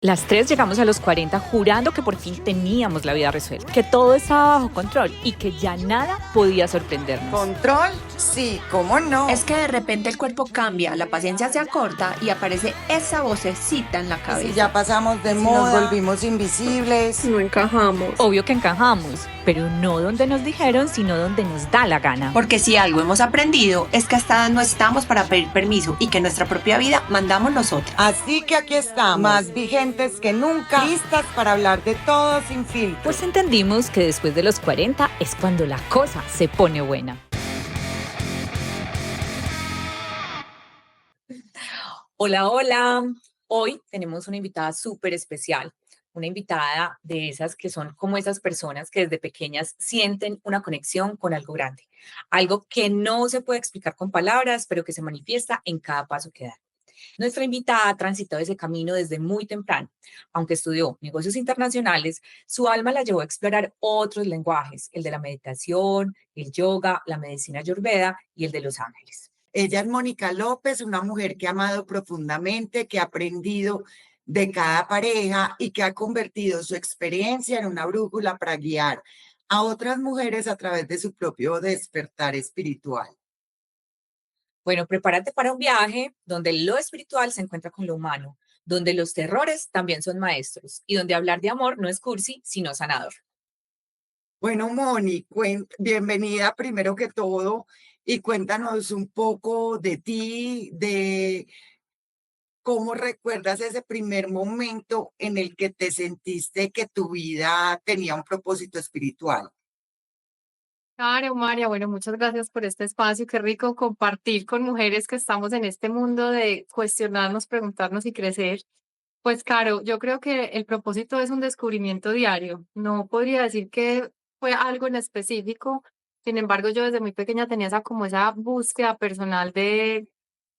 Las tres llegamos a los 40 jurando que por fin teníamos la vida resuelta, que todo estaba bajo control y que ya nada podía sorprendernos. ¿Control? Sí, ¿cómo no? Es que de repente el cuerpo cambia, la paciencia se acorta y aparece esa vocecita en la Y cabeza. si ya pasamos de Si moda, nos volvimos invisibles. No encajamos. Obvio que encajamos, pero no donde nos dijeron, sino donde nos da la gana. Porque si algo hemos aprendido es que hasta no estamos para pedir permiso y que nuestra propia vida mandamos nosotros. Así que aquí estamos, más vigentes que nunca, listas para hablar de todo sin filtro. Pues entendimos que después de los 40 es cuando la cosa se pone buena. Hola, hola. Hoy tenemos una invitada súper especial, una invitada de esas que son como esas personas que desde pequeñas sienten una conexión con algo grande, algo que no se puede explicar con palabras, pero que se manifiesta en cada paso que da. Nuestra invitada ha transitado ese camino desde muy temprano. Aunque estudió negocios internacionales, su alma la llevó a explorar otros lenguajes, el de la meditación, el yoga, la medicina ayurveda y el de los ángeles. Ella es Mónica López, una mujer que ha amado profundamente, que ha aprendido de cada pareja y que ha convertido su experiencia en una brújula para guiar a otras mujeres a través de su propio despertar espiritual. Bueno, prepárate para un viaje donde lo espiritual se encuentra con lo humano, donde los terrores también son maestros y donde hablar de amor no es cursi, sino sanador. Bueno, Moni, bienvenida primero que todo y cuéntanos un poco de ti, de cómo recuerdas ese primer momento en el que te sentiste que tu vida tenía un propósito espiritual. Claro, María, bueno, muchas gracias por este espacio. Qué rico compartir con mujeres que estamos en este mundo de cuestionarnos, preguntarnos y crecer. Pues claro, yo creo que el propósito es un descubrimiento diario. No podría decir que fue algo en específico. Sin embargo, yo desde muy pequeña tenía esa búsqueda personal de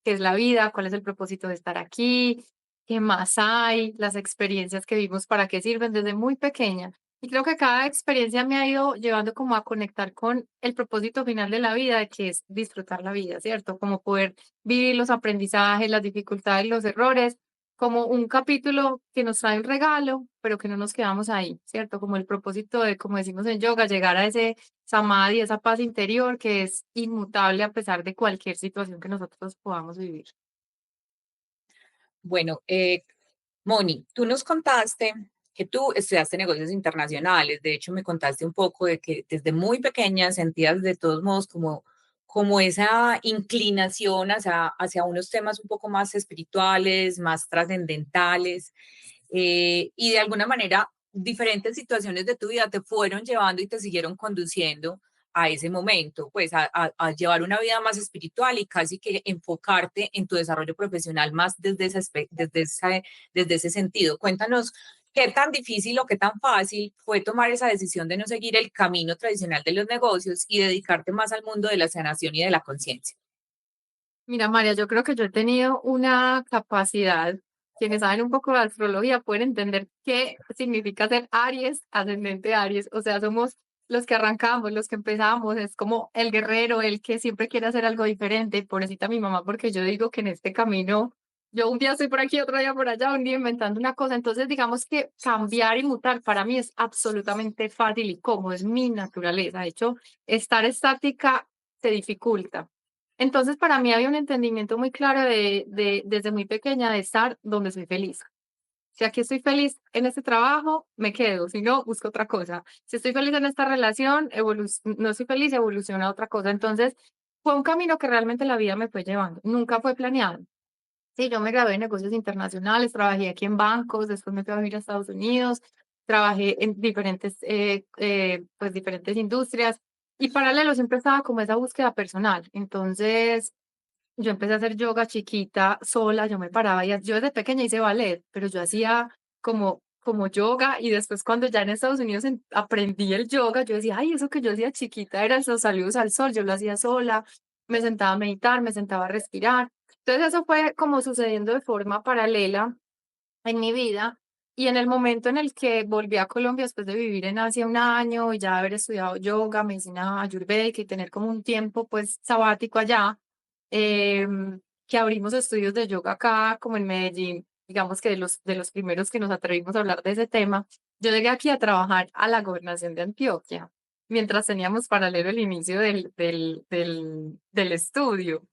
qué es la vida, cuál es el propósito de estar aquí, qué más hay, las experiencias que vimos, para qué sirven desde muy pequeña. Y creo que cada experiencia me ha ido llevando como a conectar con el propósito final de la vida, que es disfrutar la vida, ¿cierto? Como poder vivir los aprendizajes, las dificultades, los errores, como un capítulo que nos trae un regalo, pero que no nos quedamos ahí, ¿cierto? Como el propósito de, como decimos en yoga, llegar a ese samadhi, esa paz interior que es inmutable a pesar de cualquier situación que nosotros podamos vivir. Bueno, Moni, tú nos contaste que tú estudiaste negocios internacionales. De hecho, me contaste un poco de que desde muy pequeña sentías de todos modos como esa inclinación hacia unos temas un poco más espirituales, más trascendentales, y de alguna manera diferentes situaciones de tu vida te fueron llevando y te siguieron conduciendo a ese momento, pues a llevar una vida más espiritual y casi que enfocarte en tu desarrollo profesional más desde ese sentido. Cuéntanos qué tan difícil o qué tan fácil fue tomar esa decisión de no seguir el camino tradicional de los negocios y dedicarte más al mundo de la sanación y de la conciencia. Mira, María, yo creo que yo he tenido una capacidad, quienes saben un poco de astrología pueden entender qué significa ser Aries, ascendente Aries, o sea, somos los que arrancamos, los que empezamos, es como el guerrero, el que siempre quiere hacer algo diferente, pobrecita mi mamá, porque yo digo que en este camino, yo un día estoy por aquí, otro día por allá, un día inventando una cosa, entonces digamos que cambiar y mutar para mí es absolutamente fácil y cómodo, es mi naturaleza, de hecho, estar estática se dificulta. Entonces, para mí había un entendimiento muy claro desde muy pequeña de estar donde soy feliz. Si aquí estoy feliz en este trabajo, me quedo, si no, busco otra cosa. Si estoy feliz en esta relación, no estoy feliz, evoluciona a otra cosa. Entonces, fue un camino que realmente la vida me fue llevando, nunca fue planeado. Sí, yo me gradué en negocios internacionales, trabajé aquí en bancos, después me fui a vivir a Estados Unidos, trabajé en pues diferentes industrias y paralelo siempre estaba como esa búsqueda personal. Entonces, yo empecé a hacer yoga chiquita, sola, yo me paraba y yo desde pequeña hice ballet, pero yo hacía como yoga y después cuando ya en Estados Unidos aprendí el yoga, yo decía, ay, eso que yo hacía chiquita eran los saludos al sol, yo lo hacía sola, me sentaba a meditar, me sentaba a respirar. Entonces eso fue como sucediendo de forma paralela en mi vida y en el momento en el que volví a Colombia después de vivir en Asia un año y ya haber estudiado yoga, medicina ayurvédica y tener como un tiempo pues sabático allá, que abrimos estudios de yoga acá como en Medellín digamos que de los primeros que nos atrevimos a hablar de ese tema, yo llegué aquí a trabajar a la gobernación de Antioquia, mientras teníamos paralelo el inicio del estudio.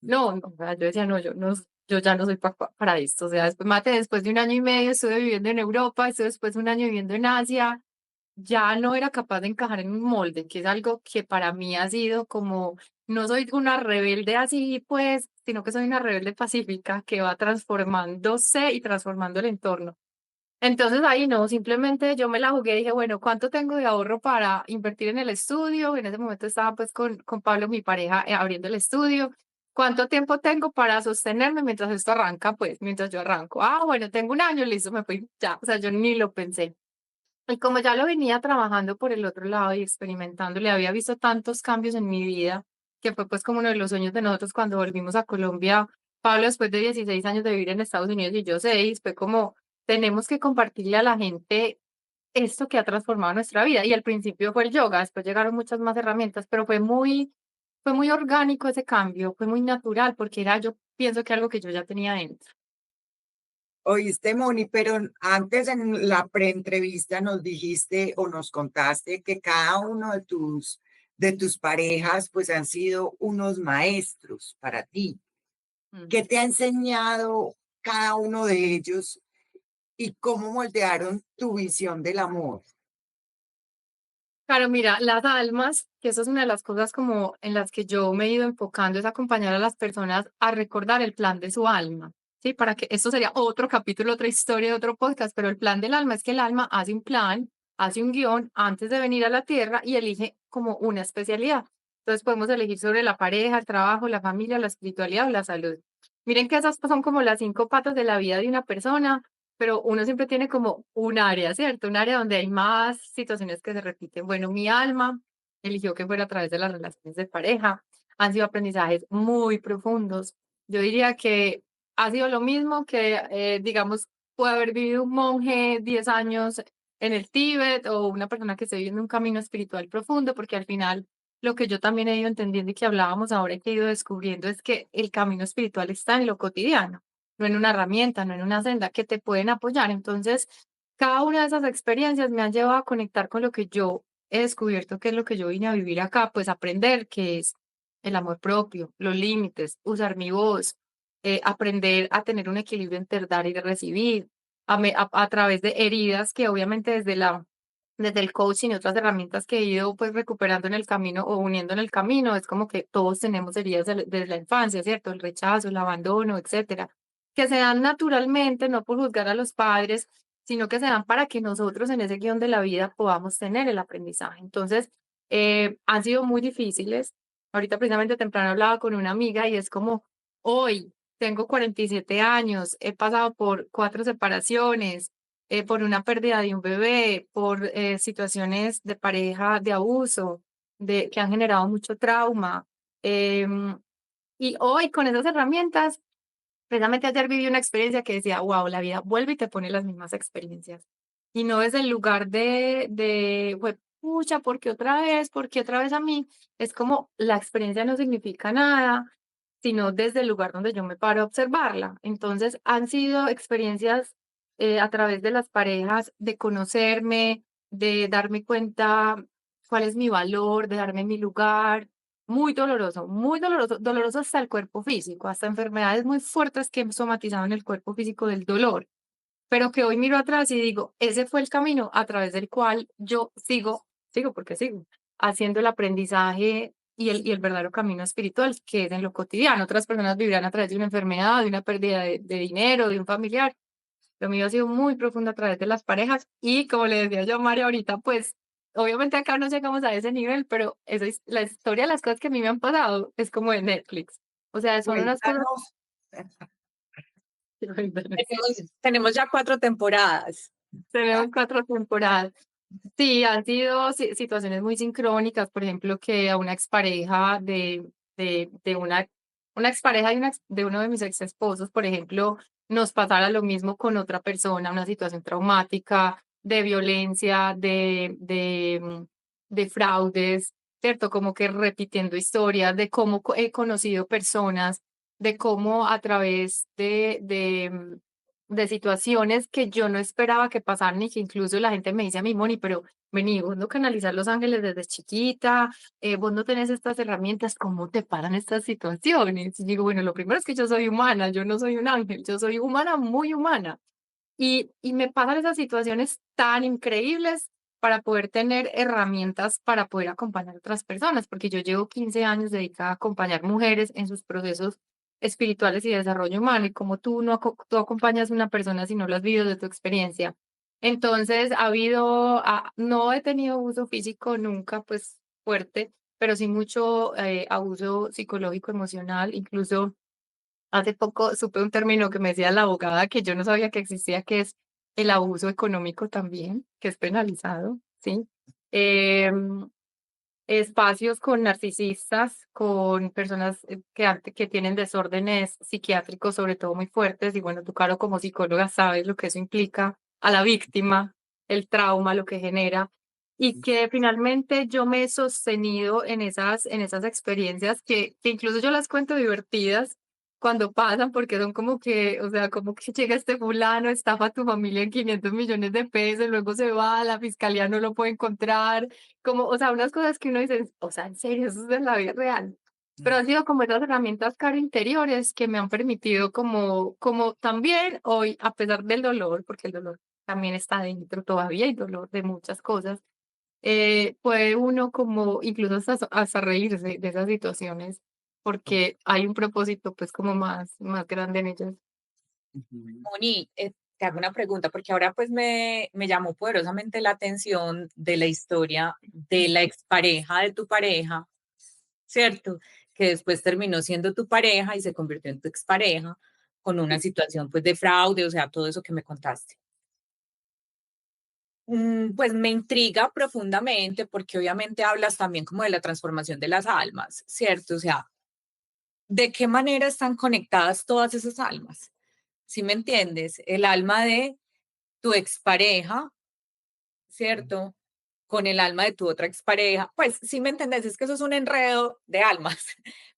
No, no, o sea, yo decía, no, yo ya no soy para esto. O sea, después de un año y medio estuve viviendo en Europa, estuve después de un año viviendo en Asia, ya no era capaz de encajar en un molde, que es algo que para mí ha sido como, no soy una rebelde así, pues, sino que soy una rebelde pacífica que va transformándose y transformando el entorno. Entonces ahí no, simplemente yo me la jugué y dije, bueno, ¿cuánto tengo de ahorro para invertir en el estudio? En ese momento estaba pues con Pablo, mi pareja, abriendo el estudio. ¿Cuánto tiempo tengo para sostenerme mientras esto arranca? Pues mientras yo arranco. Ah, bueno, tengo un año, listo, me fui ya. O sea, yo ni lo pensé. Y como ya lo venía trabajando por el otro lado y experimentando, le había visto tantos cambios en mi vida, que fue pues como uno de los sueños de nosotros cuando volvimos a Colombia. Pablo, después de 16 años de vivir en Estados Unidos y yo 6, fue como, tenemos que compartirle a la gente esto que ha transformado nuestra vida. Y al principio fue el yoga, después llegaron muchas más herramientas, pero fue muy orgánico ese cambio, fue muy natural, porque era, yo pienso que algo que yo ya tenía dentro. Oíste, Moni, pero antes en la preentrevista nos dijiste o nos contaste que cada uno de tus parejas pues han sido unos maestros para ti. Mm. ¿Qué te ha enseñado cada uno de ellos y cómo moldearon tu visión del amor? Claro, mira, las almas, que eso es una de las cosas como en las que yo me he ido enfocando, es acompañar a las personas a recordar el plan de su alma, ¿sí? Para que esto sería otro capítulo, otra historia, otro podcast, pero el plan del alma es que el alma hace un plan, hace un guión antes de venir a la tierra y elige como una especialidad. Entonces podemos elegir sobre la pareja, el trabajo, la familia, la espiritualidad o la salud. Miren que esas son como las 5 patas de la vida de una persona, pero uno siempre tiene como un área, ¿cierto? Un área donde hay más situaciones que se repiten. Bueno, mi alma eligió que fuera a través de las relaciones de pareja. Han sido aprendizajes muy profundos. Yo diría que ha sido lo mismo que, digamos, puede haber vivido un monje 10 años en el Tíbet o una persona que esté viviendo un camino espiritual profundo, porque al final lo que yo también he ido entendiendo y que hablábamos ahora y que he ido descubriendo es que el camino espiritual está en lo cotidiano, no en una herramienta, no en una senda que te pueden apoyar. Entonces, cada una de esas experiencias me han llevado a conectar con lo que yo he descubierto, que es lo que yo vine a vivir acá, pues aprender que es el amor propio, los límites, usar mi voz, aprender a tener un equilibrio entre dar y recibir, a través de heridas que obviamente desde el coaching y otras herramientas que he ido pues recuperando en el camino o uniendo en el camino, es como que todos tenemos heridas desde la infancia, ¿cierto? El rechazo, el abandono, etcétera, que se dan naturalmente, no por juzgar a los padres, sino que se dan para que nosotros en ese guión de la vida podamos tener el aprendizaje. Entonces, han sido muy difíciles. Ahorita precisamente temprano hablaba con una amiga y es como, hoy tengo 47 años, he pasado por 4 separaciones, por una pérdida de un bebé, por situaciones de pareja de abuso, que han generado mucho trauma. em, y hoy con esas herramientas, precisamente ayer viví una experiencia que decía, wow, la vida vuelve y te pone las mismas experiencias. Y no desde el lugar "Jue pucha, ¿por qué otra vez a mí?". Es como la experiencia no significa nada, sino desde el lugar donde yo me paro a observarla. Entonces, han sido experiencias a través de las parejas, de conocerme, de darme cuenta cuál es mi valor, de darme mi lugar. Muy doloroso, doloroso hasta el cuerpo físico, hasta enfermedades muy fuertes que he somatizado en el cuerpo físico del dolor, pero que hoy miro atrás y digo, ese fue el camino a través del cual yo sigo porque sigo, haciendo el aprendizaje y el verdadero camino espiritual, que es en lo cotidiano. Otras personas vivirán a través de una enfermedad, de una pérdida de dinero, de un familiar. Lo mío ha sido muy profundo a través de las parejas y como le decía yo a María ahorita, pues obviamente acá no llegamos a ese nivel, pero la historia de las cosas que a mí me han pasado es como de Netflix. O sea, son unas cosas. Cuéntanos. Tenemos ya 4 temporadas. Tenemos 4 temporadas. Sí, han sido situaciones muy sincrónicas, por ejemplo, que a una expareja de una expareja de uno de mis ex esposos, por ejemplo, nos pasara lo mismo con otra persona, una situación traumática, de violencia, de fraudes, ¿cierto? Como que repitiendo historias de cómo he conocido personas, de cómo a través de situaciones que yo no esperaba que pasaran y que incluso la gente me dice a mí, Moni, pero vení, vos no canalizar los ángeles desde chiquita, vos no tenés estas herramientas, ¿cómo te paran estas situaciones? Y digo, bueno, lo primero es que yo soy humana, yo no soy un ángel, yo soy humana, muy humana. Y me pasan esas situaciones tan increíbles para poder tener herramientas para poder acompañar a otras personas, porque yo llevo 15 años dedicada a acompañar mujeres en sus procesos espirituales y de desarrollo humano, y como tú no tú acompañas a una persona si no lo has vivido de tu experiencia. Entonces, no he tenido abuso físico nunca, pues fuerte, pero sí mucho abuso psicológico, emocional, incluso hace poco supe un término que me decía la abogada que yo no sabía que existía, que es el abuso económico también, que es penalizado, ¿sí? Em, Espacios con narcisistas, con personas que tienen desórdenes psiquiátricos, sobre todo muy fuertes, y bueno, tú, Caro, como psicóloga, sabes lo que eso implica a la víctima, el trauma, lo que genera, y que finalmente yo me he sostenido en esas experiencias que incluso yo las cuento divertidas cuando pasan, porque son como que, o sea, como que llega este fulano, estafa a tu familia en 500 millones de pesos, luego se va, la fiscalía no lo puede encontrar, como, o sea, unas cosas que uno dice, o sea, en serio, eso es de la vida real. Pero han sido como esas herramientas cara interiores que me han permitido como también hoy, a pesar del dolor, porque el dolor también está dentro, todavía hay dolor de muchas cosas, puede uno como incluso hasta reírse de esas situaciones, porque hay un propósito pues como más grande en ellas. Ujú. Moni, te hago una pregunta, porque ahora pues me llamó poderosamente la atención de la historia de la expareja de tu pareja, ¿cierto? Que después terminó siendo tu pareja y se convirtió en tu expareja con una situación pues de fraude, o sea, todo eso que me contaste. Pues me intriga profundamente porque obviamente hablas también como de la transformación de las almas, ¿cierto? O sea, ¿de qué manera están conectadas todas esas almas? ¿Sí me entiendes? El alma de tu expareja, ¿cierto? Con el alma de tu otra expareja. Pues sí me entendés, es que eso es un enredo de almas,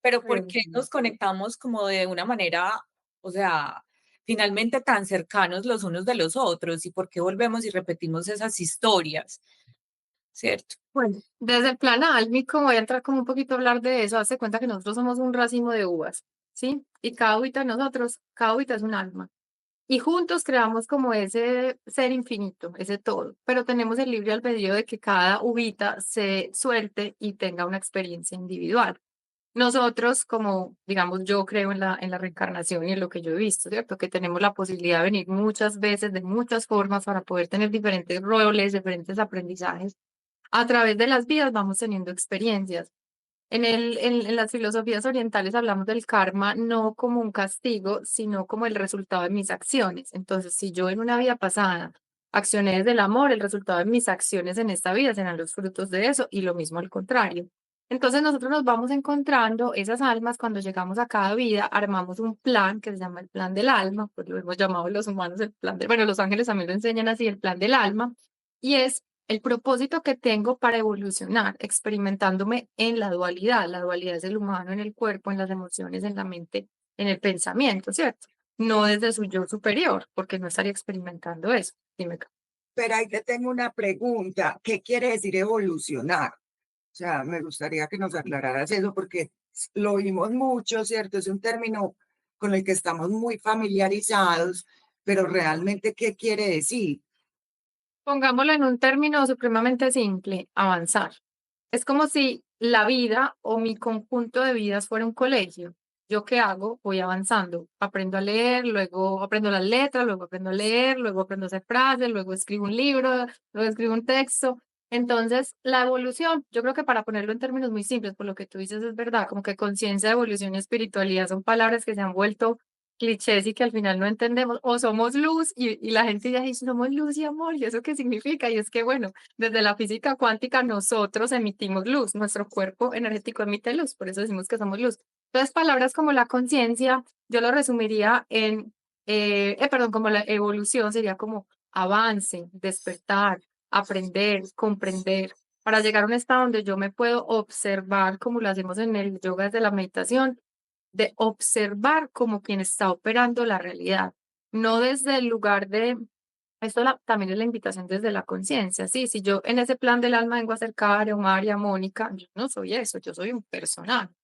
pero ¿por qué Ujú. nos conectamos como de una manera, o sea, finalmente tan cercanos los unos de los otros? ¿Y por qué volvemos y repetimos esas historias, ¿cierto? Bueno, desde el plan álmico voy a entrar como un poquito a hablar de eso. Hazte cuenta que nosotros somos un racimo de uvas, ¿sí? Y cada uvita de nosotros, cada uvita es un alma. Y juntos creamos como ese ser infinito, ese todo. Pero tenemos el libre albedrío de que cada uvita se suelte y tenga una experiencia individual. Nosotros, como digamos, yo creo en la reencarnación y en lo que yo he visto, ¿cierto? Que tenemos la posibilidad de venir muchas veces, de muchas formas, para poder tener diferentes roles, diferentes aprendizajes. A través de las vidas vamos teniendo experiencias. En las filosofías orientales hablamos del karma no como un castigo, sino como el resultado de mis acciones. Entonces, si yo en una vida pasada accioné desde el amor, el resultado de mis acciones en esta vida serán los frutos de eso, y lo mismo al contrario. Entonces, nosotros nos vamos encontrando esas almas cuando llegamos a cada vida, armamos un plan que se llama el plan del alma, pues lo hemos llamado los humanos el plan de, bueno, los ángeles también lo enseñan así, el plan del alma, y es el propósito que tengo para evolucionar, experimentándome en la dualidad. La dualidad es el humano en el cuerpo, en las emociones, en la mente, en el pensamiento, ¿cierto? No desde su yo superior, porque no estaría experimentando eso. Dime. Pero ahí te tengo una pregunta. ¿Qué quiere decir evolucionar? O sea, me gustaría que nos aclararas eso porque lo oímos mucho, ¿cierto? Es un término con el que estamos muy familiarizados, pero realmente, ¿qué quiere decir? Pongámoslo en un término supremamente simple, avanzar. Es como si la vida o mi conjunto de vidas fuera un colegio. ¿Yo qué hago? Voy avanzando. Aprendo a leer, luego aprendo las letras, luego aprendo a leer, luego aprendo a hacer frases, luego escribo un libro, luego escribo un texto. Entonces, la evolución, yo creo que para ponerlo en términos muy simples, por lo que tú dices es verdad, como que conciencia, evolución y espiritualidad son palabras que se han vuelto clichés y que al final no entendemos, o somos luz y la gente ya dice, somos luz y amor, ¿y eso qué significa? Y es que, bueno, desde la física cuántica nosotros emitimos luz, nuestro cuerpo energético emite luz, por eso decimos que somos luz. Entonces, palabras como la conciencia, yo lo resumiría perdón, como la evolución sería como avance, despertar, aprender, comprender, para llegar a un estado donde yo me puedo observar, como lo hacemos en el yoga de la meditación, de observar como quien está operando la realidad. no desde el lugar de, también es la invitación desde la conciencia, ¿sí? Si yo en ese plan del alma vengo a ser Caro, María, Mónica, yo no soy eso, yo soy un personaje,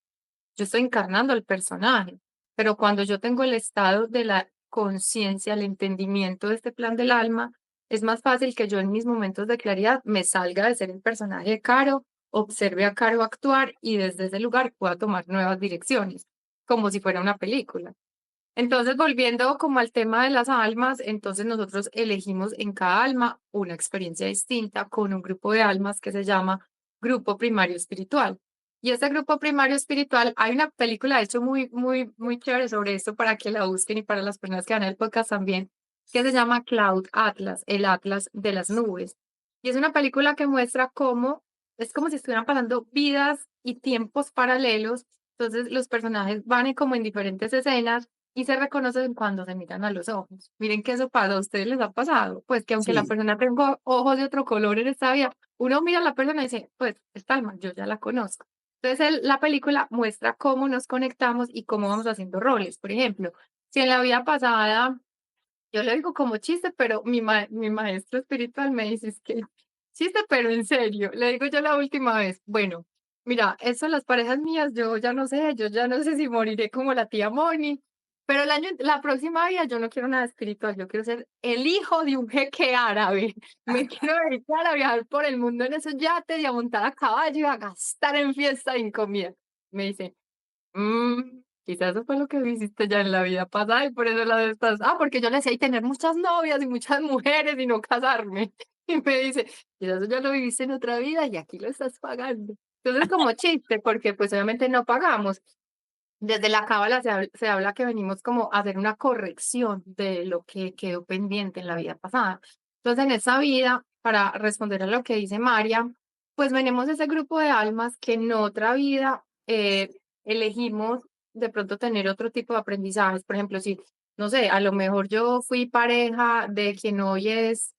yo estoy encarnando el personaje, pero cuando yo tengo el estado de la conciencia, el entendimiento de este plan del alma, es más fácil que yo en mis momentos de claridad me salga de ser el personaje de Caro, observe a Caro actuar y desde ese lugar pueda tomar nuevas direcciones, como si fuera una película. Entonces, volviendo como al tema de las almas, entonces nosotros elegimos en cada alma una experiencia distinta con un grupo de almas que se llama Grupo Primario Espiritual. Y este grupo primario espiritual, hay una película, de hecho, muy chévere sobre esto para que la busquen y para las personas que van al podcast también, que se llama Cloud Atlas, el Atlas de las nubes. Y es una película que muestra cómo es como si estuvieran pasando vidas y tiempos paralelos. Entonces, los personajes van como en diferentes escenas y se reconocen cuando se miran a los ojos. Miren que eso pasa, ¿a ustedes les ha pasado? Pues que aunque la Sí, persona tenga ojos de otro color en esta vida, uno mira a la persona y dice, pues, esta alma, yo ya la conozco. Entonces, la película muestra cómo nos conectamos y cómo vamos haciendo roles. Por ejemplo, si en la vida pasada, yo lo digo como chiste, pero mi maestro espiritual me dice, es que chiste, pero en serio, le digo yo la última vez, bueno, mira, eso las parejas mías, yo ya no sé si moriré como la tía Moni, pero la próxima vida yo no quiero nada espiritual, yo quiero ser el hijo de un jeque árabe. Me quiero dedicar a viajar por el mundo en esos yates y a montar a caballo y a gastar en fiesta y en comida. Me dice, quizás eso fue lo que hiciste ya en la vida pasada y por eso la de estas. Ah, porque yo le decía, y tener muchas novias y muchas mujeres y no casarme. Y me dice, quizás eso ya lo viviste en otra vida y aquí lo estás pagando. Entonces, como chiste, porque pues obviamente no pagamos. Desde la cábala se habla que venimos como a hacer una corrección de lo que quedó pendiente en la vida pasada. Entonces, en esa vida, para responder a lo que dice María, pues venimos ese grupo de almas que en otra vida elegimos de pronto tener otro tipo de aprendizajes. Por ejemplo, si, no sé, a lo mejor yo fui pareja de quien hoy es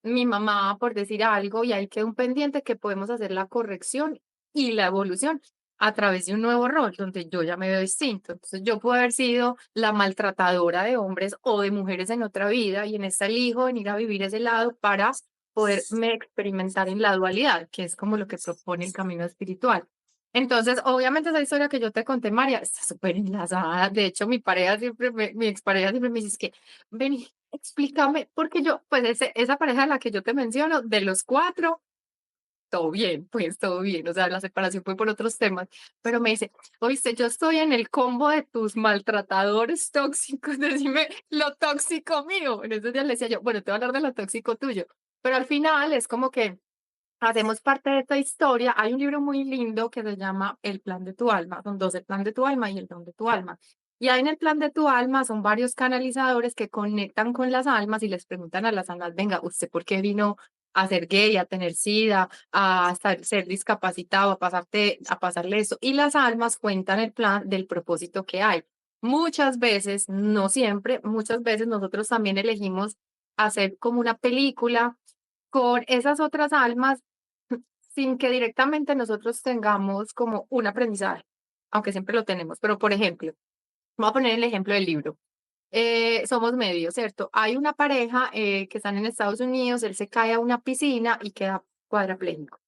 mi mamá, por decir algo, y ahí queda un pendiente que podemos hacer la corrección y la evolución a través de un nuevo rol donde yo ya me veo distinto. Entonces yo puedo haber sido la maltratadora de hombres o de mujeres en otra vida y en esta elijo venir a vivir ese lado para poderme experimentar en la dualidad, que es como lo que propone el camino espiritual. Entonces, obviamente esa historia que yo te conté, María, está súper enlazada. De hecho, mi expareja siempre me dice es que, vení, explícame, porque yo, pues esa pareja a la que yo te menciono, de los cuatro, todo bien, pues todo bien, o sea, la separación fue por otros temas, pero me dice, oíste, yo estoy en el combo de tus maltratadores tóxicos, decime lo tóxico mío. En esos días le decía yo, bueno, te voy a hablar de lo tóxico tuyo, pero al final es como que hacemos parte de esta historia. Hay un libro muy lindo que se llama El plan de tu alma, son dos, el plan de tu alma y el don de tu alma. Y ahí en el plan de tu alma son varios canalizadores que conectan con las almas y les preguntan a las almas, venga, ¿usted por qué vino a ser gay, a tener sida, ser discapacitado, a pasarle eso? Y las almas cuentan el plan del propósito que hay. Muchas veces, no siempre, muchas veces nosotros también elegimos hacer como una película con esas otras almas sin que directamente nosotros tengamos como un aprendizaje, aunque siempre lo tenemos. Pero, por ejemplo, voy a poner el ejemplo del libro. Somos medios, ¿cierto? Hay una pareja que están en Estados Unidos, él se cae a una piscina y queda cuadrapléjico,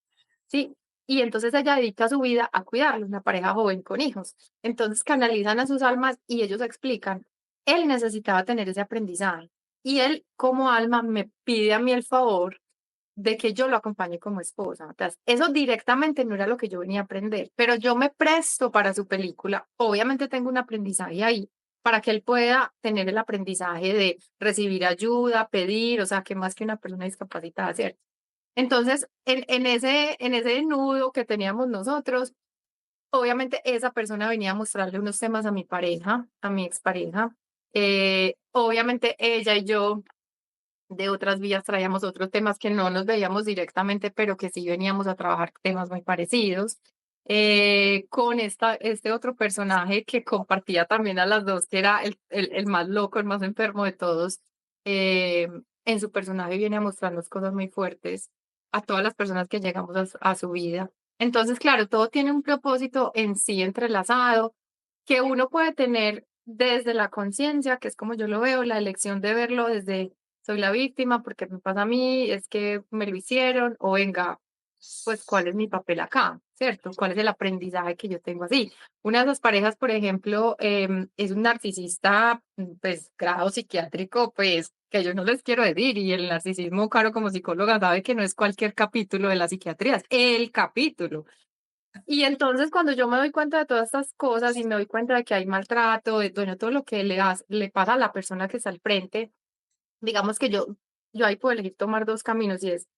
¿sí? Y entonces ella dedica su vida a cuidarlo, una pareja joven con hijos. Entonces canalizan a sus almas y ellos explican, él necesitaba tener ese aprendizaje y él como alma me pide a mí el favor de que yo lo acompañe como esposa. Entonces, eso directamente no era lo que yo venía a aprender, pero yo me presto para su película. Obviamente tengo un aprendizaje ahí para que él pueda tener el aprendizaje de recibir ayuda, pedir, o sea, que más que una persona discapacitada, ¿cierto? Entonces, en ese nudo que teníamos nosotros, obviamente esa persona venía a mostrarle unos temas a mi pareja, a mi expareja. Obviamente ella y yo de otras vías traíamos otros temas que no nos veíamos directamente, pero que sí veníamos a trabajar temas muy parecidos. Con este otro personaje que compartía también a las dos, que era el más loco, el más enfermo de todos. eh, en su personaje viene a mostrarnos cosas muy fuertes a todas las personas que llegamos a su vida. Entonces, claro, todo tiene un propósito en sí entrelazado que uno puede tener desde la conciencia, que es como yo lo veo, la elección de verlo desde soy la víctima porque me pasa a mí, es que me lo hicieron, o venga, pues cuál es mi papel acá, ¿cierto? ¿Cuál es el aprendizaje que yo tengo así? Una de esas parejas, por ejemplo, es un narcisista, pues grado psiquiátrico, pues que yo no les quiero decir, y el narcisismo, claro, como psicóloga, sabe que no es cualquier capítulo de la psiquiatría, es el capítulo. Y entonces cuando yo me doy cuenta de todas estas cosas y me doy cuenta de que hay maltrato, de bueno, todo lo que le pasa a la persona que está al frente, digamos que yo ahí puedo elegir tomar dos caminos y es,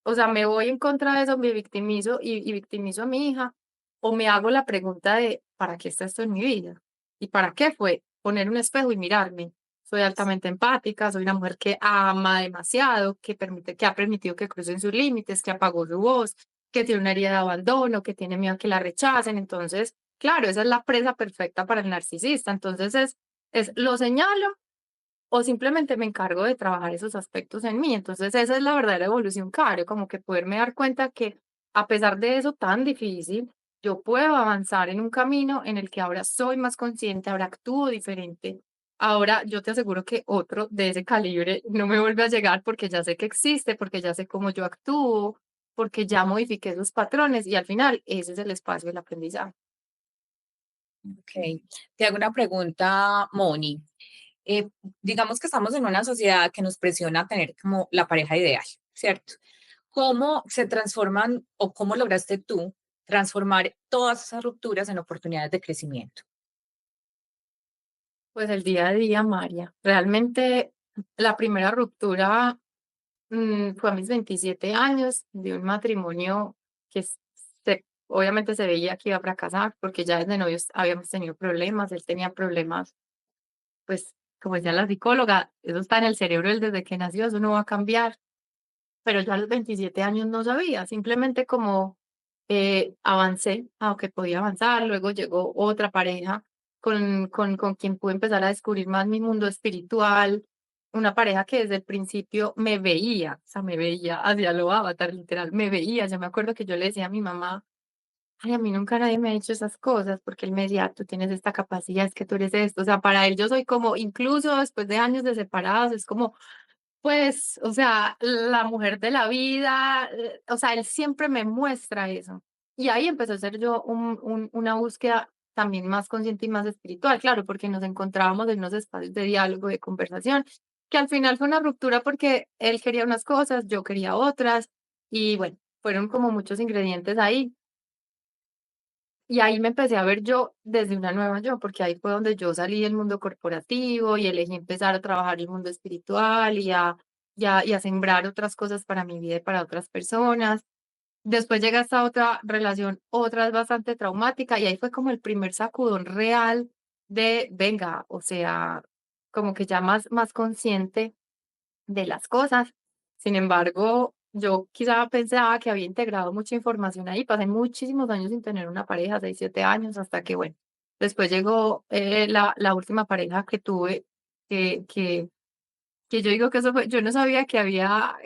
o sea, me voy en contra de eso, me victimizo y victimizo a mi hija, o me hago la pregunta de, ¿para qué está esto en mi vida? ¿Y para qué fue? Poner un espejo y mirarme. Soy altamente empática, soy una mujer que ama demasiado, que ha permitido que crucen sus límites, que apagó su voz, que tiene una herida de abandono, que tiene miedo a que la rechacen. Entonces, claro, esa es la presa perfecta para el narcisista. Entonces lo señalo o simplemente me encargo de trabajar esos aspectos en mí. Entonces, esa es la verdadera evolución, Caro, como que poderme dar cuenta que a pesar de eso tan difícil, yo puedo avanzar en un camino en el que ahora soy más consciente, ahora actúo diferente. Ahora yo te aseguro que otro de ese calibre no me vuelve a llegar porque ya sé que existe, porque ya sé cómo yo actúo, porque ya modifiqué esos patrones y al final ese es el espacio del aprendizaje. Ok. Te hago una pregunta, Moni. Eh, digamos que estamos en una sociedad que nos presiona a tener como la pareja ideal, ¿cierto? ¿Cómo se transforman o cómo lograste tú transformar todas esas rupturas en oportunidades de crecimiento? Pues el día a día, María. Realmente la primera ruptura fue a mis 27 años de un matrimonio que obviamente se veía que iba a fracasar porque ya desde novios habíamos tenido problemas, él tenía problemas, pues como decía la psicóloga, eso está en el cerebro él desde que nació, eso no va a cambiar, pero yo a los 27 años no sabía, simplemente como avancé a lo que podía avanzar, luego llegó otra pareja con quien pude empezar a descubrir más mi mundo espiritual, una pareja que desde el principio me veía, o sea, me veía hacia lo avatar, literal, me veía, yo me acuerdo que yo le decía a mi mamá, ay, a mí nunca nadie me ha dicho esas cosas, porque él me decía, tú tienes esta capacidad, es que tú eres esto, o sea, para él yo soy como, incluso después de años de separados, es como, pues, o sea, la mujer de la vida, o sea, él siempre me muestra eso. Y ahí empezó a ser yo una búsqueda también más consciente y más espiritual, claro, porque nos encontrábamos en unos espacios de diálogo, de conversación, que al final fue una ruptura porque él quería unas cosas, yo quería otras, y bueno, fueron como muchos ingredientes ahí. Y ahí me empecé a ver yo desde una nueva yo, porque ahí fue donde yo salí del mundo corporativo y elegí empezar a trabajar el mundo espiritual y a sembrar otras cosas para mi vida y para otras personas. Después llega esta otra relación, otra vez bastante traumática, y ahí fue como el primer sacudón real de, venga, o sea, como que ya más consciente de las cosas. Sin embargo, yo quizá pensaba que había integrado mucha información ahí. Pasé muchísimos años sin tener una pareja, 6, 7 años, hasta que, bueno, después llegó la última pareja que tuve, que, que, que yo digo que eso fue, yo no sabía que había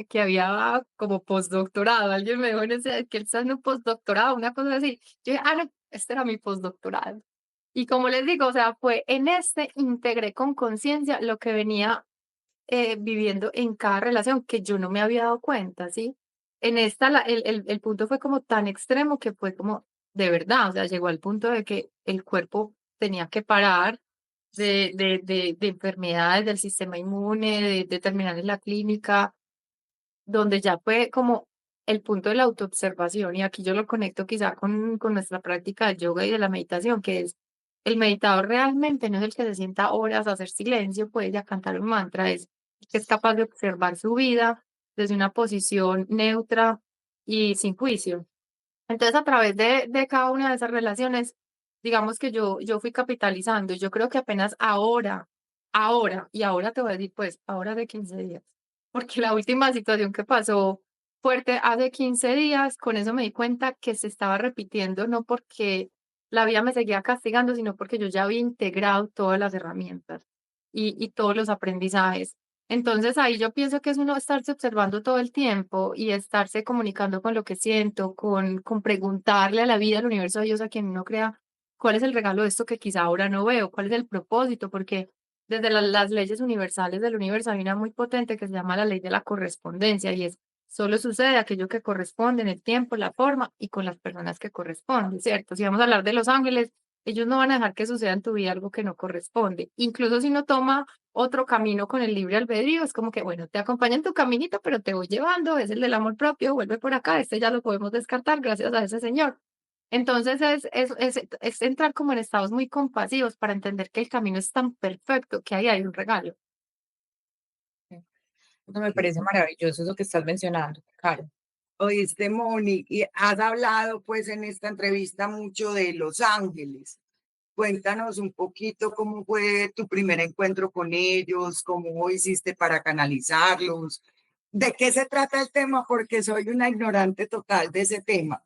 como postdoctorado. Alguien me dijo que él está en un postdoctorado, una cosa así. Yo dije, ah, no, este era mi postdoctorado. Y como les digo, o sea, fue en este integré con conciencia lo que venía viviendo en cada relación que yo no me había dado cuenta, ¿sí? En esta, el punto fue como tan extremo que fue como de verdad, o sea, llegó al punto de que el cuerpo tenía que parar de enfermedades del sistema inmune, de terminar en la clínica, donde ya fue como el punto de la autoobservación, y aquí yo lo conecto quizá con nuestra práctica del yoga y de la meditación, que es el meditador realmente no es el que se sienta horas a hacer silencio, pues, y a cantar un mantra, es el que es capaz de observar su vida desde una posición neutra y sin juicio. Entonces, a través de cada una de esas relaciones, digamos que yo fui capitalizando, y yo creo que apenas ahora te voy a decir, pues, ahora de 15 días, porque la última situación que pasó fuerte hace 15 días, con eso me di cuenta que se estaba repitiendo, no porque la vida me seguía castigando, sino porque yo ya había integrado todas las herramientas y todos los aprendizajes. Entonces ahí yo pienso que es uno estarse observando todo el tiempo y estarse comunicando con lo que siento, con preguntarle a la vida, al universo, a Dios, a quien uno crea, ¿cuál es el regalo de esto que quizá ahora no veo? ¿Cuál es el propósito? Porque desde las leyes universales del universo hay una muy potente que se llama la ley de la correspondencia y es, solo sucede aquello que corresponde en el tiempo, la forma y con las personas que corresponden, ¿cierto? Si vamos a hablar de los ángeles, ellos no van a dejar que suceda en tu vida algo que no corresponde. Incluso si no toma otro camino con el libre albedrío, es como que, bueno, te acompaña en tu caminito, pero te voy llevando, es el del amor propio, vuelve por acá, este ya lo podemos descartar gracias a ese señor. Entonces es entrar como en estados muy compasivos para entender que el camino es tan perfecto que ahí hay un regalo. Eso me parece maravilloso eso que estás mencionando, claro. Oíste, Moni, y has hablado pues en esta entrevista mucho de Los Ángeles. Cuéntanos un poquito cómo fue tu primer encuentro con ellos, cómo hiciste para canalizarlos, de qué se trata el tema, porque soy una ignorante total de ese tema.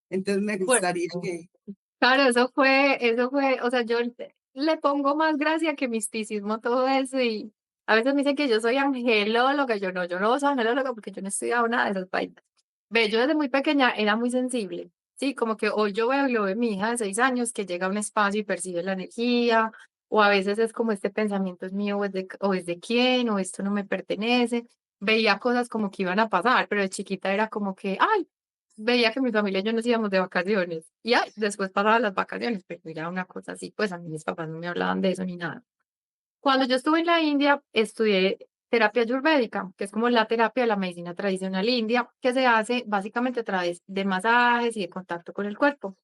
Entonces me Bueno, gustaría que... claro, eso fue, o sea, yo le pongo más gracia que misticismo todo eso y a veces me dicen que yo soy angelóloga, yo no soy angelóloga porque yo no he estudiado nada de esas vainas. Ve, yo desde muy pequeña era muy sensible, sí, como que hoy yo veo lo de mi hija de 6 años que llega a un espacio y percibe la energía, o a veces es como este pensamiento es mío o es de quién, o esto no me pertenece. Veía cosas como que iban a pasar, pero de chiquita era como que, ay, veía que mi familia y yo nos íbamos de vacaciones y ay, después pasaban las vacaciones, pero era una cosa así, pues a mí mis papás no me hablaban de eso ni nada. Cuando yo estuve en la India, estudié terapia ayurvédica, que es como la terapia de la medicina tradicional india, que se hace básicamente a través de masajes y de contacto con el cuerpo.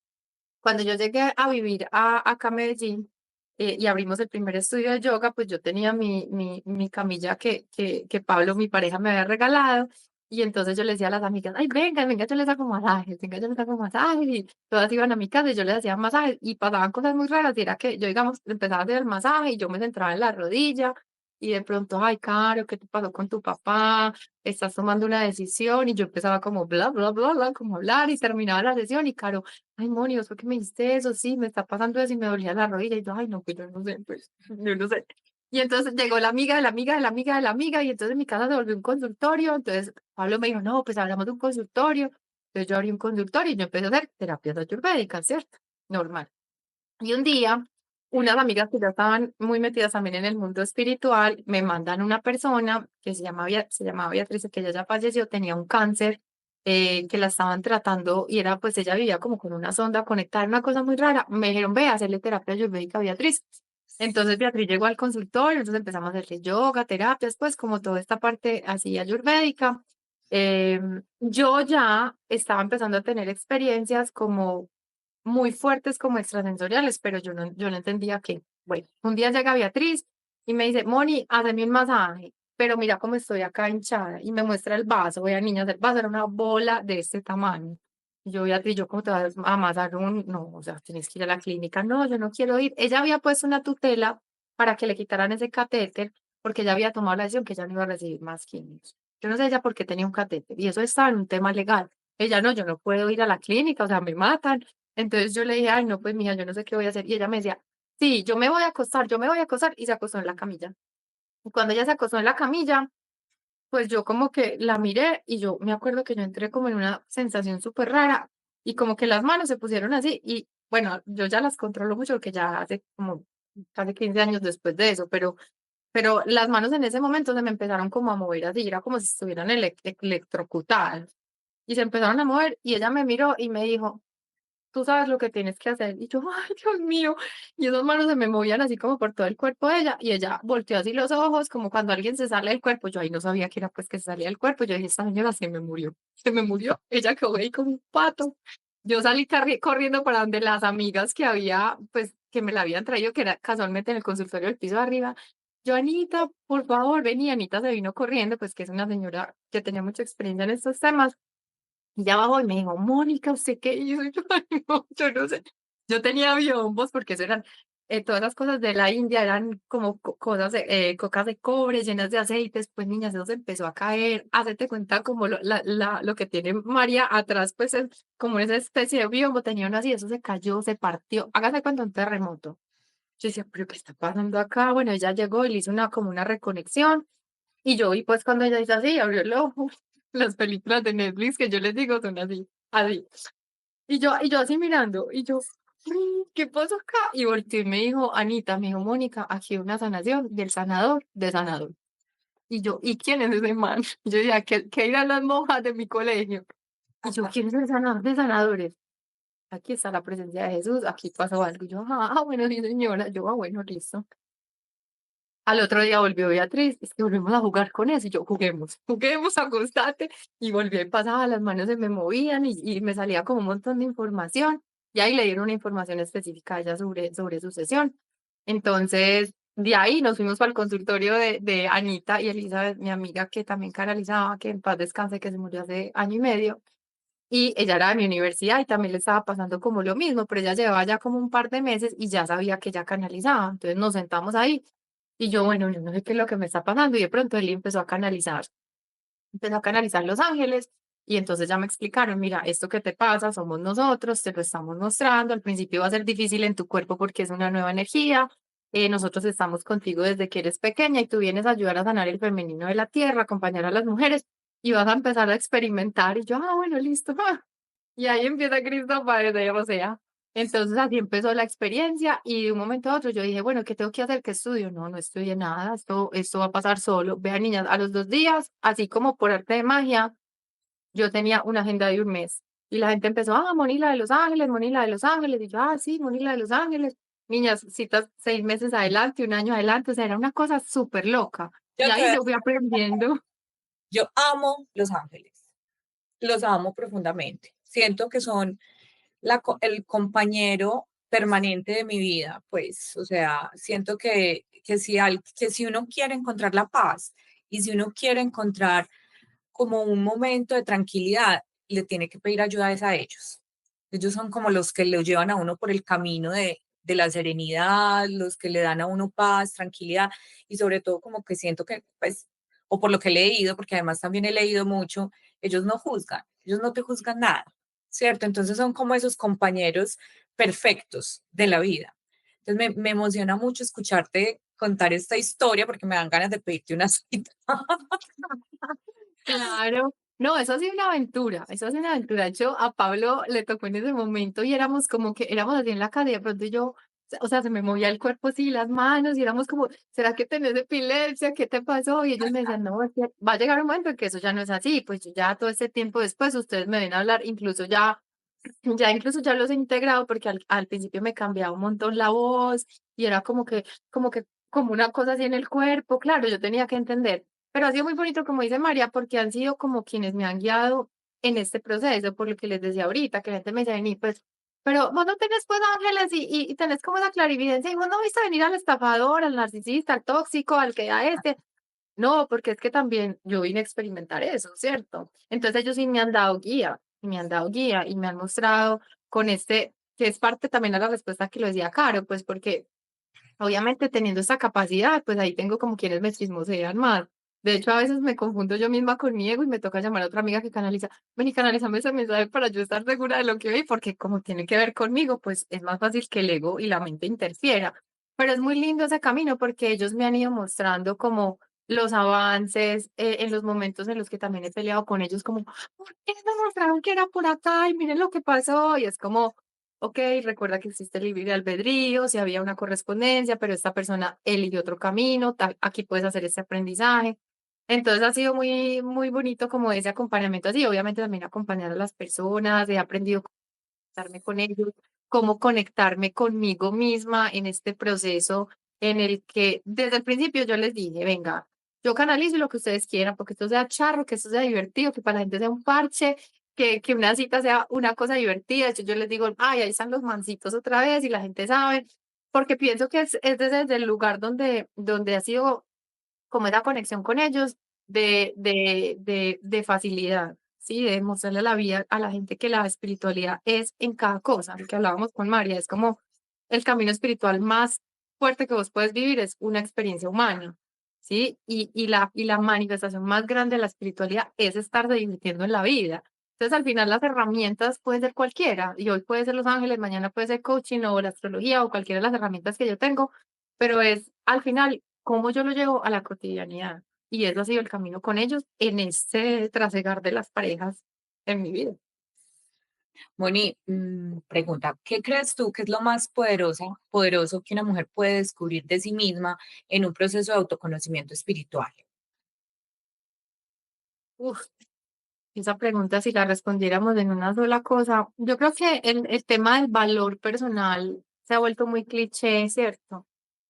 Cuando yo llegué a vivir acá a Medellín y abrimos el primer estudio de yoga, pues yo tenía mi camilla que Pablo, mi pareja, me había regalado. Y entonces yo le decía a las amigas, ay, venga, venga, yo les hago masajes, venga, yo les hago masajes. Y todas iban a mi casa y yo les hacía masajes. Y pasaban cosas muy raras. Y era que yo, digamos, empezaba a hacer el masaje y yo me centraba en la rodilla. Y de pronto, ay, Caro, ¿qué te pasó con tu papá? Estás tomando una decisión. Y yo empezaba como bla, bla, bla, bla, como a hablar y terminaba la sesión. Y Caro, ay, Moni, ¿por qué me dijiste eso? Sí, me está pasando eso y me dolía la rodilla. Y yo, ay, no, pues yo no sé, pues, yo no sé. Y entonces llegó la amiga de la amiga de la amiga de la amiga y entonces mi casa se volvió un consultorio. Entonces Pablo me dijo, no, pues hablamos de un consultorio. Entonces yo abrí un consultorio y yo empecé a hacer terapias ayurvédicas, ¿cierto? Normal. Y un día, unas amigas que ya estaban muy metidas también en el mundo espiritual, me mandan una persona que se llamaba Beatriz, que ella ya falleció, tenía un cáncer que la estaban tratando y era, pues ella vivía como con una sonda conectada, una cosa muy rara. Me dijeron, ve a hacerle terapia ayurvédica a Beatriz. Entonces Beatriz llegó al consultorio, entonces empezamos a hacerle yoga, terapias, pues como toda esta parte así ayurvédica. Yo ya estaba empezando a tener experiencias como muy fuertes como extrasensoriales, pero yo no entendía qué. Bueno, un día llega Beatriz y me dice, Moni, hazme un masaje, pero mira cómo estoy acá hinchada. Y me muestra el vaso, voy a niñas, el vaso era una bola de este tamaño. Y yo, Beatriz, ¿yo cómo te vas a amasar un...? No, o sea, tienes que ir a la clínica. No, yo no quiero ir. Ella había puesto una tutela para que le quitaran ese catéter, porque ella había tomado la decisión que ella no iba a recibir más quimios. Yo no sé ella por qué tenía un catéter, y eso estaba en un tema legal. Ella, no, yo no puedo ir a la clínica, o sea, me matan. Entonces yo le dije, ay, no, pues mija, yo no sé qué voy a hacer. Y ella me decía, sí, yo me voy a acostar, yo me voy a acostar. Y se acostó en la camilla. Y cuando ella se acostó en la camilla, pues yo como que la miré y yo me acuerdo que yo entré como en una sensación súper rara y como que las manos se pusieron así. Y bueno, yo ya las controlo mucho porque ya hace como casi 15 años después de eso, pero las manos en ese momento se me empezaron como a mover así, era como si estuvieran electrocutadas. Y se empezaron a mover y ella me miró y me dijo, tú sabes lo que tienes que hacer. Y yo, ay, Dios mío. Y esas manos se me movían así como por todo el cuerpo de ella. Y ella volteó así los ojos, como cuando alguien se sale del cuerpo. Yo ahí no sabía que era pues que se salía del cuerpo. Yo dije, esta señora se me murió. Se me murió. Ella quedó ahí como un pato. Yo salí corriendo para donde las amigas que había, pues, que me la habían traído, que era casualmente en el consultorio del piso de arriba. Yo, Anita, por favor, ven. Y Anita se vino corriendo, pues que es una señora que tenía mucha experiencia en estos temas. Y ya bajó y me dijo, Mónica, ¿usted qué hizo? Y yo, ay, no, yo no sé. Yo tenía biombos porque eso eran, todas las cosas de la India eran como cosas, cocas de cobre llenas de aceites. Pues niñas, eso se empezó a caer. Hacete cuenta como lo que tiene María atrás, pues es como esa especie de biombo, tenía uno así, eso se cayó, se partió. Hágase cuenta un terremoto. Yo decía, pero ¿qué está pasando acá? Bueno, ella llegó y le hizo como una reconexión. Y yo vi pues cuando ella dice así, abrió el ojo. Las películas de Netflix que yo les digo son así, así. Y yo así mirando, y yo, ¿qué pasó acá? Y volteó y me dijo, Anita, me dijo, Mónica, aquí hay una sanación del sanador de sanador. Y yo, ¿y quién es ese man? Yo decía, ¿qué irán las monjas de mi colegio? Y yo, ¿quién es el sanador de sanadores? Aquí está la presencia de Jesús, aquí pasó algo. Y yo, bueno, sí, señora. Yo, bueno, listo. Al otro día volvió Beatriz, es que volvemos a jugar con eso. Y yo, juguemos, acostate. Y volví y pasaba, las manos se me movían y me salía como un montón de información. Y ahí le dieron una información específica a ella sobre su sesión. Entonces, de ahí nos fuimos para el consultorio de Anita y Elizabeth, mi amiga que también canalizaba, que en paz descanse, que se murió hace año y medio. Y ella era de mi universidad y también le estaba pasando como lo mismo, pero ella llevaba ya como un par de meses y ya sabía que ella canalizaba. Entonces nos sentamos ahí y yo, bueno, yo no sé qué es lo que me está pasando. Y de pronto él empezó a canalizar los ángeles. Y entonces ya me explicaron, mira, esto que te pasa somos nosotros, te lo estamos mostrando. Al principio va a ser difícil en tu cuerpo porque es una nueva energía. Nosotros estamos contigo desde que eres pequeña y tú vienes a ayudar a sanar el femenino de la tierra, acompañar a las mujeres y vas a empezar a experimentar. Y yo, bueno, listo. Y ahí empieza Cristo a aparecer, o sea. Entonces así empezó la experiencia y de un momento a otro yo dije, bueno, ¿qué tengo que hacer? ¿Qué estudio? No, no estudié nada, esto va a pasar solo. Vean, niñas, a los 2 días, así como por arte de magia, yo tenía una agenda de un mes. Y la gente empezó, Monila de Los Ángeles, Monila de Los Ángeles. Y yo, sí, Monila de Los Ángeles. Niñas, citas 6 meses adelante, un año adelante, o sea, era una cosa súper loca. Yo Y te ahí voy a yo fui aprendiendo. Yo amo Los Ángeles, los amo profundamente. Siento que son el compañero permanente de mi vida, pues, o sea, siento que si uno quiere encontrar la paz y si uno quiere encontrar como un momento de tranquilidad, le tiene que pedir ayuda es a ellos. Ellos son como los que lo llevan a uno por el camino de la serenidad, los que le dan a uno paz, tranquilidad y sobre todo como que siento que, pues, o por lo que he leído, porque además también he leído mucho, ellos no juzgan, ellos no te juzgan nada, ¿cierto? Entonces son como esos compañeros perfectos de la vida. Entonces me emociona mucho escucharte contar esta historia porque me dan ganas de pedirte una cita. Claro. No, eso ha sido una aventura, eso ha sido una aventura. Yo a Pablo le tocó en ese momento y éramos como que éramos así en la calle, de pronto yo, o sea, se me movía el cuerpo así, las manos, y éramos como, ¿será que tenés epilepsia? ¿Qué te pasó? Y ellos me decían, no, es que va a llegar un momento en que eso ya no es así, pues yo ya todo este tiempo después ustedes me ven a hablar, incluso ya los he integrado porque al principio me cambiaba un montón la voz y era como una cosa así en el cuerpo, claro, yo tenía que entender. Pero ha sido muy bonito, como dice María, porque han sido como quienes me han guiado en este proceso, por lo que les decía ahorita, que la gente me dice, vení, pues, pero vos no tenés pues ángeles y tenés como esa clarividencia y vos no viste venir al estafador, al narcisista, al tóxico, al que a este. No, porque es que también yo vine a experimentar eso, ¿cierto? Entonces ellos sí me han dado guía, y me han dado guía y me han mostrado con que es parte también de la respuesta que lo decía Caro, pues porque obviamente teniendo esta capacidad, pues ahí tengo como quienes me chismosean más. De hecho, a veces me confundo yo misma con mi ego y me toca llamar a otra amiga que canaliza. Ven y canalízame ese mensaje para yo estar segura de lo que vi, porque como tiene que ver conmigo, pues es más fácil que el ego y la mente interfiera. Pero es muy lindo ese camino porque ellos me han ido mostrando como los avances en los momentos en los que también he peleado con ellos, como, ¿por qué me mostraron que era por acá? Y miren lo que pasó. Y es como, ok, recuerda que existe el libre albedrío, si había una correspondencia, pero esta persona eligió otro camino, aquí puedes hacer este aprendizaje. Entonces ha sido muy, muy bonito como ese acompañamiento así, obviamente también acompañar a las personas, he aprendido cómo conectarme con ellos, cómo conectarme conmigo misma en este proceso en el que desde el principio yo les dije, venga, yo canalizo lo que ustedes quieran, porque esto sea charro, que esto sea divertido, que para la gente sea un parche, que una cita sea una cosa divertida. De hecho, yo les digo, ay, ahí están los mancitos otra vez y la gente sabe, porque pienso que es desde el lugar donde ha sido como esa conexión con ellos de facilidad, ¿sí? De mostrarle a la vida a la gente que la espiritualidad es en cada cosa, lo que hablábamos con María, es como el camino espiritual más fuerte que vos puedes vivir es una experiencia humana, ¿sí? Y la manifestación más grande de la espiritualidad es estar divirtiendo en la vida. Entonces, al final, las herramientas pueden ser cualquiera, y hoy puede ser Los Ángeles, mañana puede ser coaching o la astrología o cualquiera de las herramientas que yo tengo, pero es al final cómo yo lo llevo a la cotidianidad. Y eso ha sido el camino con ellos en este trasegar de las parejas en mi vida. Moni, pregunta, ¿qué crees tú que es lo más poderoso que una mujer puede descubrir de sí misma en un proceso de autoconocimiento espiritual? Uf, esa pregunta, si la respondiéramos en una sola cosa, yo creo que el tema del valor personal se ha vuelto muy cliché, ¿cierto?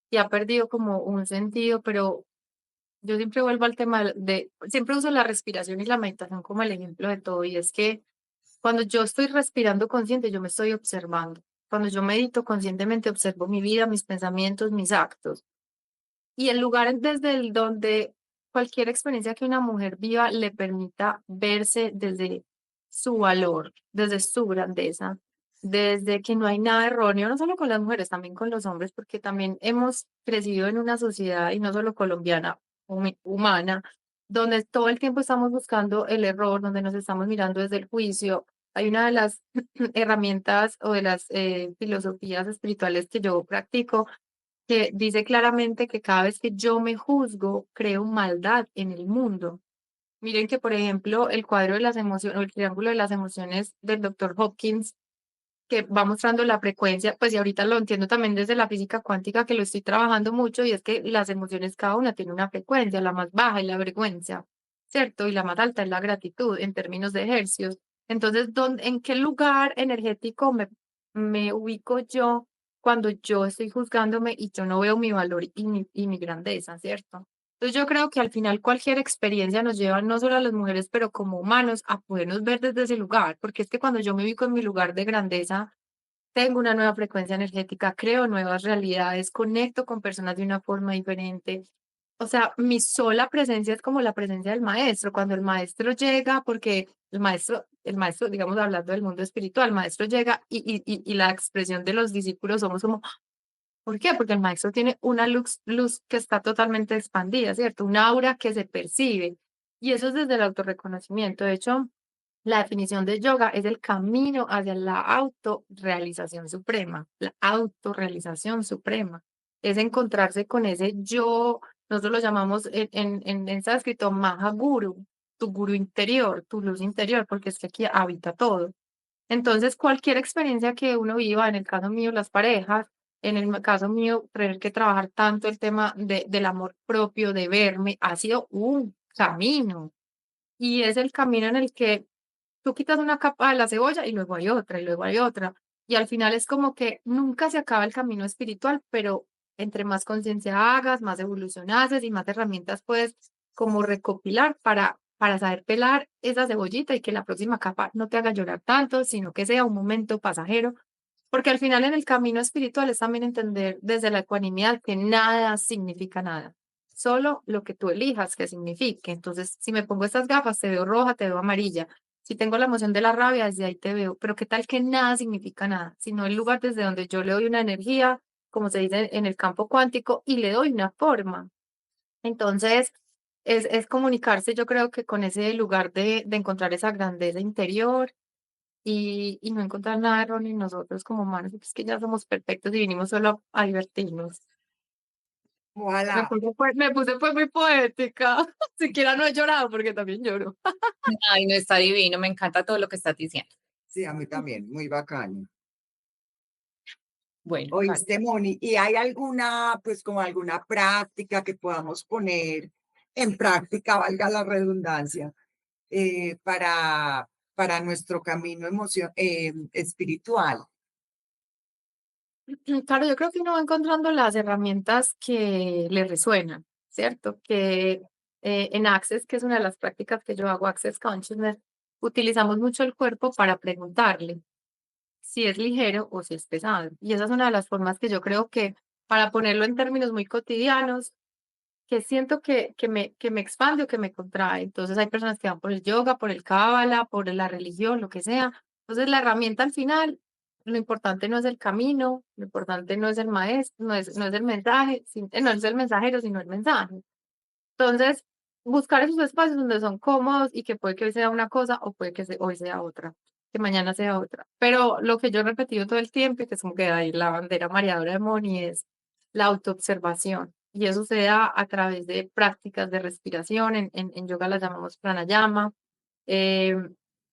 Y ha perdido como un sentido, pero yo siempre vuelvo al tema siempre uso la respiración y la meditación como el ejemplo de todo, y es que cuando yo estoy respirando consciente, yo me estoy observando. Cuando yo medito conscientemente, observo mi vida, mis pensamientos, mis actos. Y el lugar desde el donde cualquier experiencia que una mujer viva le permita verse desde su valor, desde su grandeza, desde que no hay nada erróneo, no solo con las mujeres, también con los hombres, porque también hemos crecido en una sociedad, y no solo colombiana, humana, donde todo el tiempo estamos buscando el error, donde nos estamos mirando desde el juicio. Hay una de las herramientas o de las filosofías espirituales que yo practico que dice claramente que cada vez que yo me juzgo, creo maldad en el mundo. Miren que, por ejemplo, el cuadro de las emociones o el triángulo de las emociones del doctor Hopkins, que va mostrando la frecuencia, pues y ahorita lo entiendo también desde la física cuántica, que lo estoy trabajando mucho, y es que las emociones cada una tiene una frecuencia, la más baja es la vergüenza, ¿cierto? Y la más alta es la gratitud en términos de hercios. Entonces, ¿en qué lugar energético me ubico yo cuando yo estoy juzgándome y yo no veo mi valor y mi grandeza, ¿cierto? Entonces yo creo que al final cualquier experiencia nos lleva no solo a las mujeres, pero como humanos a podernos ver desde ese lugar, porque es que cuando yo me ubico en mi lugar de grandeza, tengo una nueva frecuencia energética, creo nuevas realidades, conecto con personas de una forma diferente. O sea, mi sola presencia es como la presencia del maestro. Cuando el maestro llega, porque el maestro, digamos, hablando del mundo espiritual, el maestro llega y la expresión de los discípulos somos como, ¿por qué? Porque el maestro tiene una luz que está totalmente expandida, ¿cierto? Un aura que se percibe. Y eso es desde el autorreconocimiento. De hecho, la definición de yoga es el camino hacia la autorrealización suprema, la autorrealización suprema. Es encontrarse con ese yo, nosotros lo llamamos en sánscrito Mahaguru, tu guru interior, tu luz interior, porque es que aquí habita todo. Entonces, cualquier experiencia que uno viva, en el caso mío, las parejas, en el caso mío, tener que trabajar tanto el tema del amor propio, de verme, ha sido un camino. Y es el camino en el que tú quitas una capa de la cebolla y luego hay otra y luego hay otra. Y al final es como que nunca se acaba el camino espiritual, pero entre más conciencia hagas, más evolución haces y más herramientas puedes como recopilar para saber pelar esa cebollita y que la próxima capa no te haga llorar tanto, sino que sea un momento pasajero. Porque al final en el camino espiritual es también entender desde la ecuanimidad que nada significa nada, solo lo que tú elijas que signifique. Entonces, si me pongo estas gafas, te veo roja, te veo amarilla. Si tengo la emoción de la rabia, desde ahí te veo. Pero qué tal que nada significa nada, sino el lugar desde donde yo le doy una energía, como se dice en el campo cuántico, y le doy una forma. Entonces, es comunicarse, yo creo que con ese lugar de encontrar esa grandeza interior y no encontrar nada erróneo en nosotros como humanos, porque es que ya somos perfectos y vinimos solo a divertirnos. Ojalá. Me puse pues muy poética. Siquiera no he llorado porque también lloro. Ay, no, está divino, me encanta todo lo que estás diciendo. Sí, a mí también, muy bacano. Bueno, vale. ¿Oíste, Moni? ¿Y hay alguna, pues como alguna práctica que podamos poner en práctica, valga la redundancia, para nuestro camino espiritual? Claro, yo creo que uno va encontrando las herramientas que le resuenan, ¿cierto? Que en Access, que es una de las prácticas que yo hago, Access Consciousness, utilizamos mucho el cuerpo para preguntarle si es ligero o si es pesado. Y esa es una de las formas que yo creo que, para ponerlo en términos muy cotidianos, que siento que me expande o que me contrae. Entonces hay personas que van por el yoga, por el cábala, por la religión, lo que sea. Entonces la herramienta al final, lo importante no es el camino, lo importante no es el maestro, no es el mensaje, no es el mensajero, sino el mensaje. Entonces, buscar esos espacios donde son cómodos y que puede que hoy sea una cosa o puede que hoy sea otra, que mañana sea otra. Pero lo que yo he repetido todo el tiempo y que es como que ahí la bandera mareadora de Moni es la autoobservación. Y eso se da a través de prácticas de respiración. En yoga las llamamos pranayama.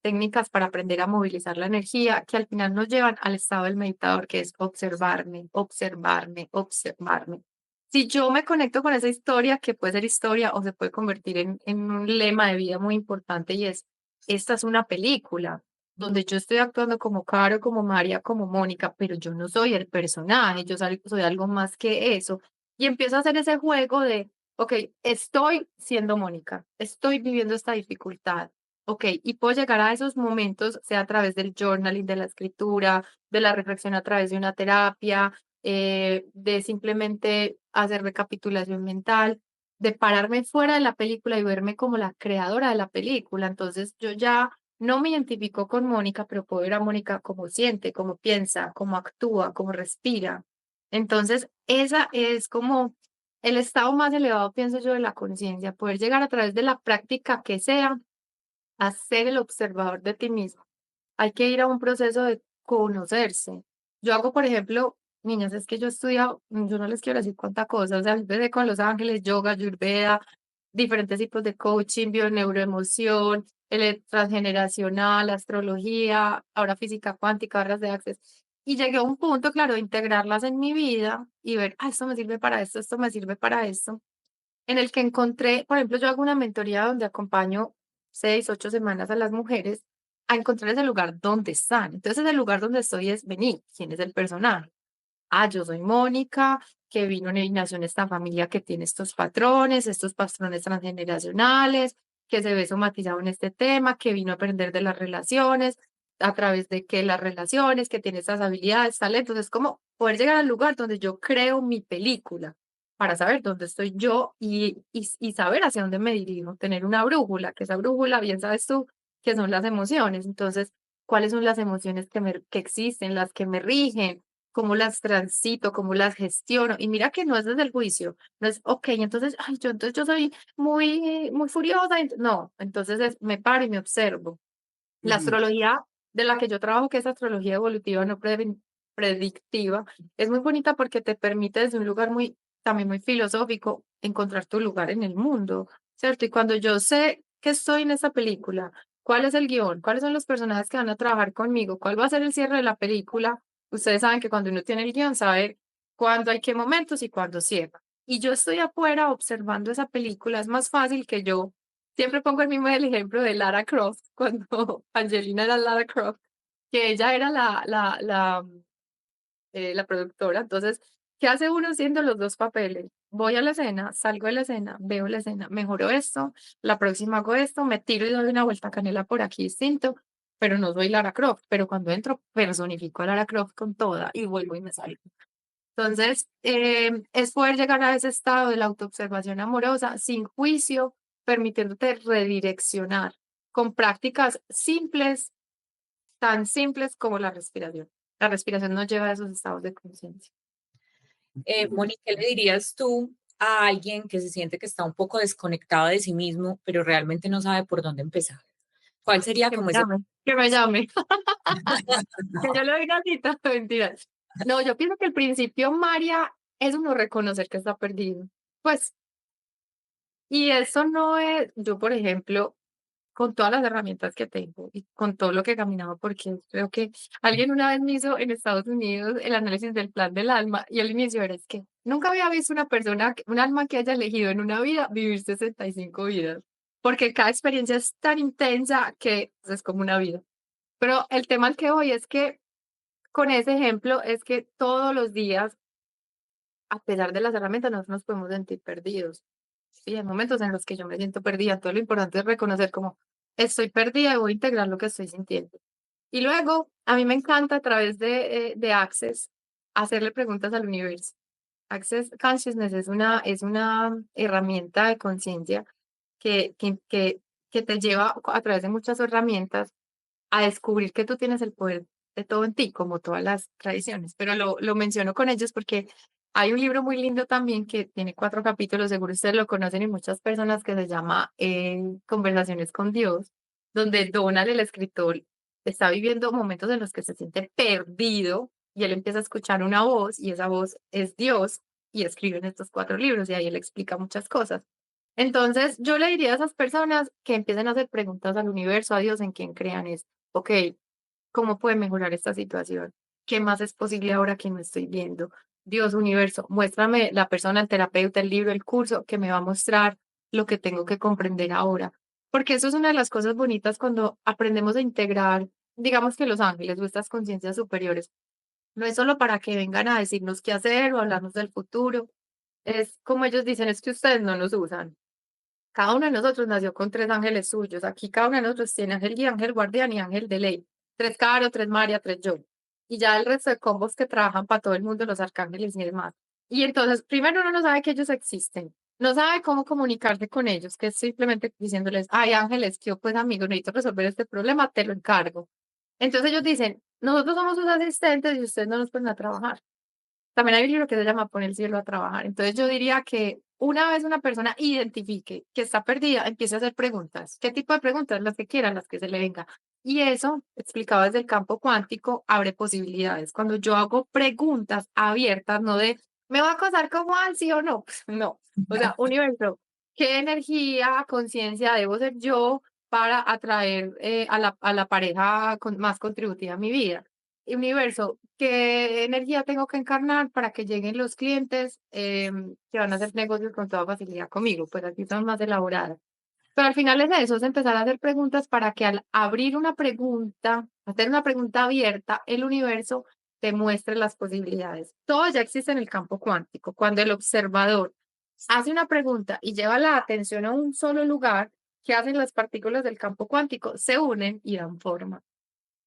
técnicas para aprender a movilizar la energía que al final nos llevan al estado del meditador, que es observarme, observarme, observarme. Si yo me conecto con esa historia, que puede ser historia o se puede convertir en un lema de vida muy importante y es, esta es una película donde yo estoy actuando como Caro, como María, como Mónica, pero yo no soy el personaje, yo soy algo más que eso. Y empiezo a hacer ese juego de, ok, estoy siendo Mónica, estoy viviendo esta dificultad, ok, y puedo llegar a esos momentos, sea a través del journaling, de la escritura, de la reflexión a través de una terapia, de simplemente hacer recapitulación mental, de pararme fuera de la película y verme como la creadora de la película. Entonces yo ya no me identifico con Mónica, pero puedo ver a Mónica cómo siente, cómo piensa, cómo actúa, cómo respira. Entonces, esa es como el estado más elevado, pienso yo, de la conciencia, poder llegar a través de la práctica que sea a ser el observador de ti mismo. Hay que ir a un proceso de conocerse. Yo hago, por ejemplo, niñas, es que yo he estudiado, yo no les quiero decir cuánta cosa, o sea, empecé con Los Ángeles, yoga, ayurveda, diferentes tipos de coaching, bioneuroemoción, el transgeneracional, astrología, ahora física cuántica, barras de Access. Y llegué a un punto, claro, de integrarlas en mi vida y ver, ah, esto me sirve para esto me sirve para esto, en el que encontré, por ejemplo, yo hago una mentoría donde acompaño 6, 8 semanas a las mujeres a encontrar ese lugar donde están. Entonces, el lugar donde estoy es venir, ¿quién es el personaje? Ah, yo soy Mónica, que vino y nació en esta familia que tiene estos patrones transgeneracionales, que se ve somatizado en este tema, que vino a aprender de las relaciones, a través de que las relaciones, que tiene estas habilidades, talentos. Es como poder llegar al lugar donde yo creo mi película para saber dónde estoy yo y saber hacia dónde me dirijo, tener una brújula, que esa brújula, bien sabes tú, que son las emociones. Entonces, ¿cuáles son las emociones que existen, las que me rigen? Cómo las transito, cómo las gestiono. Y mira que no es desde el juicio, no es, ok, entonces, ay, entonces yo soy muy furiosa. No, entonces me paro y me observo. La Ujú. astrología de la que yo trabajo, que es astrología evolutiva, no predictiva, es muy bonita porque te permite desde un lugar también muy filosófico, encontrar tu lugar en el mundo, ¿cierto? Y cuando yo sé que estoy en esa película, cuál es el guión, cuáles son los personajes que van a trabajar conmigo, cuál va a ser el cierre de la película, ustedes saben que cuando uno tiene el guión, sabe cuándo hay qué momentos y cuándo cierra. Y yo estoy afuera observando esa película, es más fácil que yo. Siempre pongo el ejemplo de Lara Croft, cuando Angelina era Lara Croft, que ella era la productora. Entonces, ¿qué hace uno haciendo los dos papeles? Voy a la escena, salgo de la escena, veo la escena, mejoro esto, la próxima hago esto, me tiro y doy una vuelta canela por aquí distinto, pero no soy Lara Croft, pero cuando entro personifico a Lara Croft con toda y vuelvo y me salgo. Entonces, es poder llegar a ese estado de la autoobservación amorosa sin juicio, permitiéndote redireccionar con prácticas simples, tan simples como la respiración. La respiración nos lleva a esos estados de conciencia. Moni, ¿qué le dirías tú a alguien que se siente que está un poco desconectado de sí mismo, pero realmente no sabe por dónde empezar? ¿Cuál sería Que me como ese? llame, que me llame. Que yo le doy una cita, mentiras. No, yo pienso que el principio, María, es uno reconocer que está perdido. Pues, y eso no es, yo por ejemplo, con todas las herramientas que tengo y con todo lo que he caminado, porque creo que alguien una vez me hizo en Estados Unidos el análisis del plan del alma y el inicio era es que nunca había visto una persona, un alma que haya elegido en una vida vivir 65 vidas, porque cada experiencia es tan intensa que pues, es como una vida. Pero el tema al que voy es que con ese ejemplo es que todos los días, a pesar de las herramientas, nosotros nos podemos sentir perdidos. Y hay momentos en los que yo me siento perdida. Entonces lo importante es reconocer como estoy perdida y voy a integrar lo que estoy sintiendo. Y luego, a mí me encanta a través de Access hacerle preguntas al universo. Access Consciousness es una herramienta de conciencia que, que, que, que te lleva a través de muchas herramientas a descubrir que tú tienes el poder de todo en ti, como todas las tradiciones. Pero lo menciono con ellos porque hay un libro muy lindo también que tiene 4 capítulos, seguro ustedes lo conocen y muchas personas, que se llama Conversaciones con Dios, donde Donald, el escritor, está viviendo momentos en los que se siente perdido y él empieza a escuchar una voz y esa voz es Dios y escribe en estos 4 libros y ahí él explica muchas cosas. Entonces, yo le diría a esas personas que empiecen a hacer preguntas al universo, a Dios, en quien crean es, ok, ¿cómo puede mejorar esta situación? ¿Qué más es posible ahora que no estoy viendo? Dios, universo, muéstrame la persona, el terapeuta, el libro, el curso que me va a mostrar lo que tengo que comprender ahora. Porque eso es una de las cosas bonitas cuando aprendemos a integrar, digamos que los ángeles o estas conciencias superiores. No es solo para que vengan a decirnos qué hacer o hablarnos del futuro. Es como ellos dicen, es que ustedes no nos usan. Cada uno de nosotros nació con tres ángeles suyos. Aquí cada uno de nosotros tiene ángel guía, ángel guardián y ángel de ley. Tres Caro, tres María, tres yo. Y ya el resto de combos que trabajan para todo el mundo, los arcángeles y demás. Y entonces, primero uno no sabe que ellos existen. No sabe cómo comunicarse con ellos, que es simplemente diciéndoles, ay ángeles, que yo pues amigo, necesito resolver este problema, te lo encargo. Entonces ellos dicen, nosotros somos sus asistentes y ustedes no nos pueden a trabajar. También hay un libro que se llama Pon el cielo a trabajar. Entonces yo diría que una vez una persona identifique que está perdida, empiece a hacer preguntas. ¿Qué tipo de preguntas? Las que quieran, las que se le venga. Y eso, explicado desde el campo cuántico, abre posibilidades. Cuando yo hago preguntas abiertas, no de, ¿me va a acosar como al sí o no? Pues, no. O sea, universo, ¿qué energía, conciencia debo ser yo para atraer a la pareja más contributiva a mi vida? Universo, ¿qué energía tengo que encarnar para que lleguen los clientes que van a hacer negocios con toda facilidad conmigo? Pues aquí son más elaboradas. Pero al final es eso, es empezar a hacer preguntas para que al abrir una pregunta, hacer una pregunta abierta, el universo te muestre las posibilidades. Todo ya existe en el campo cuántico. Cuando el observador hace una pregunta y lleva la atención a un solo lugar, ¿qué hacen las partículas del campo cuántico? Se unen y dan forma.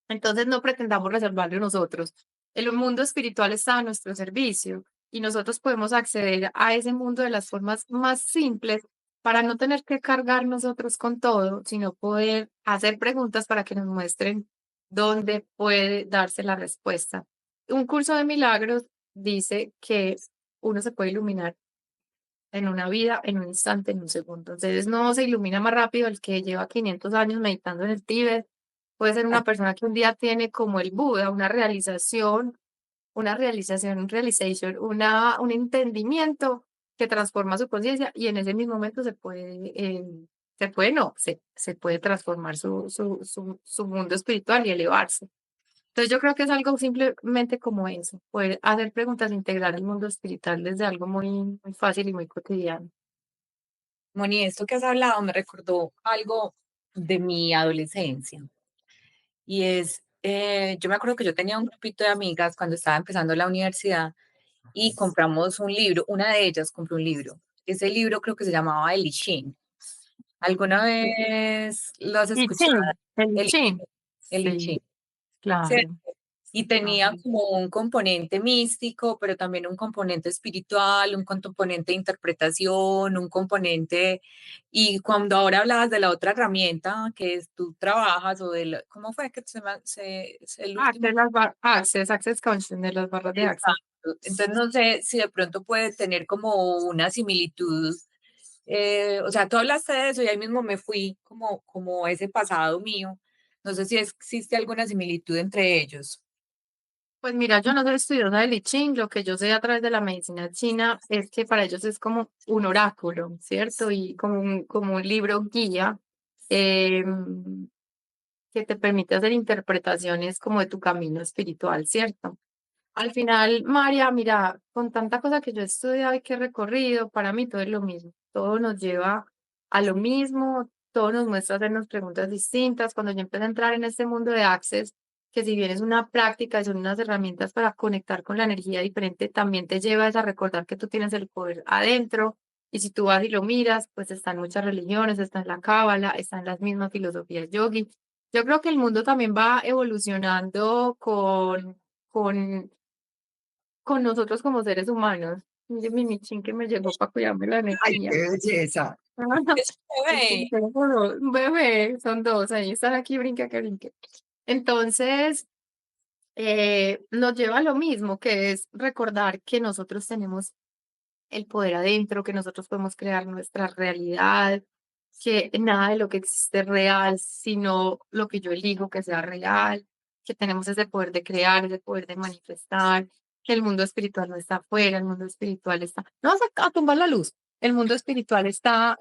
Entonces no pretendamos reservarlo nosotros. El mundo espiritual está a nuestro servicio y nosotros podemos acceder a ese mundo de las formas más simples para no tener que cargar nosotros con todo, sino poder hacer preguntas para que nos muestren dónde puede darse la respuesta. Un curso de milagros dice que uno se puede iluminar en una vida, en un instante, en un segundo. Entonces no se ilumina más rápido el que lleva 500 años meditando en el Tíbet. Puede ser una persona que un día tiene como el Buda, un realization, un entendimiento que transforma su conciencia y en ese mismo momento se puede transformar su mundo espiritual y elevarse. Entonces yo creo que es algo simplemente como eso, poder hacer preguntas, integrar el mundo espiritual desde algo muy, muy fácil y muy cotidiano. Moni, esto que has hablado me recordó algo de mi adolescencia. Y es, yo me acuerdo que yo tenía un grupito de amigas cuando estaba empezando la universidad y compramos un libro, una de ellas compró un libro. Ese libro creo que se llamaba El I Ching. ¿Alguna vez lo has Y escuchado? chin, el El, chin. el I Sí, Ching. claro. Y tenía como un componente místico, pero también un componente espiritual, un componente de interpretación, un componente. Y cuando ahora hablabas de la otra herramienta que es, tú trabajas o ¿cómo fue que el último? Access Conscious de las barras de Access. Exacto. Entonces no sé si de pronto puede tener como una similitud. O sea, tú hablaste de eso y ahí mismo me fui como ese pasado mío. No sé si existe alguna similitud entre ellos. Pues mira, yo no soy estudiosa del I Ching, lo que yo sé a través de la medicina china es que para ellos es como un oráculo, ¿cierto? Y como un libro guía que te permite hacer interpretaciones como de tu camino espiritual, ¿cierto? Al final, María, mira, con tanta cosa que yo he estudiado y que he recorrido, para mí todo es lo mismo. Todo nos lleva a lo mismo, todo nos muestra hacernos preguntas distintas. Cuando yo empecé a entrar en este mundo de Access, que si bien es una práctica y son unas herramientas para conectar con la energía diferente, también te llevas a recordar que tú tienes el poder adentro. Y si tú vas y lo miras, pues están muchas religiones, está en la Cábala, están las mismas filosofías yogi. Yo creo que el mundo también va evolucionando con nosotros como seres humanos. Mire mi michin que me llegó para cuidarme la Ay, energía. qué belleza. Es un bebé. Un bebé, son dos, ahí están aquí, brinca que brinque. Entonces, nos lleva a lo mismo, que es recordar que nosotros tenemos el poder adentro, que nosotros podemos crear nuestra realidad, que nada de lo que existe es real, sino lo que yo elijo que sea real, que tenemos ese poder de crear, ese poder de manifestar, que el mundo espiritual no está afuera, el mundo espiritual está. No vas a tumbar la luz. el mundo espiritual está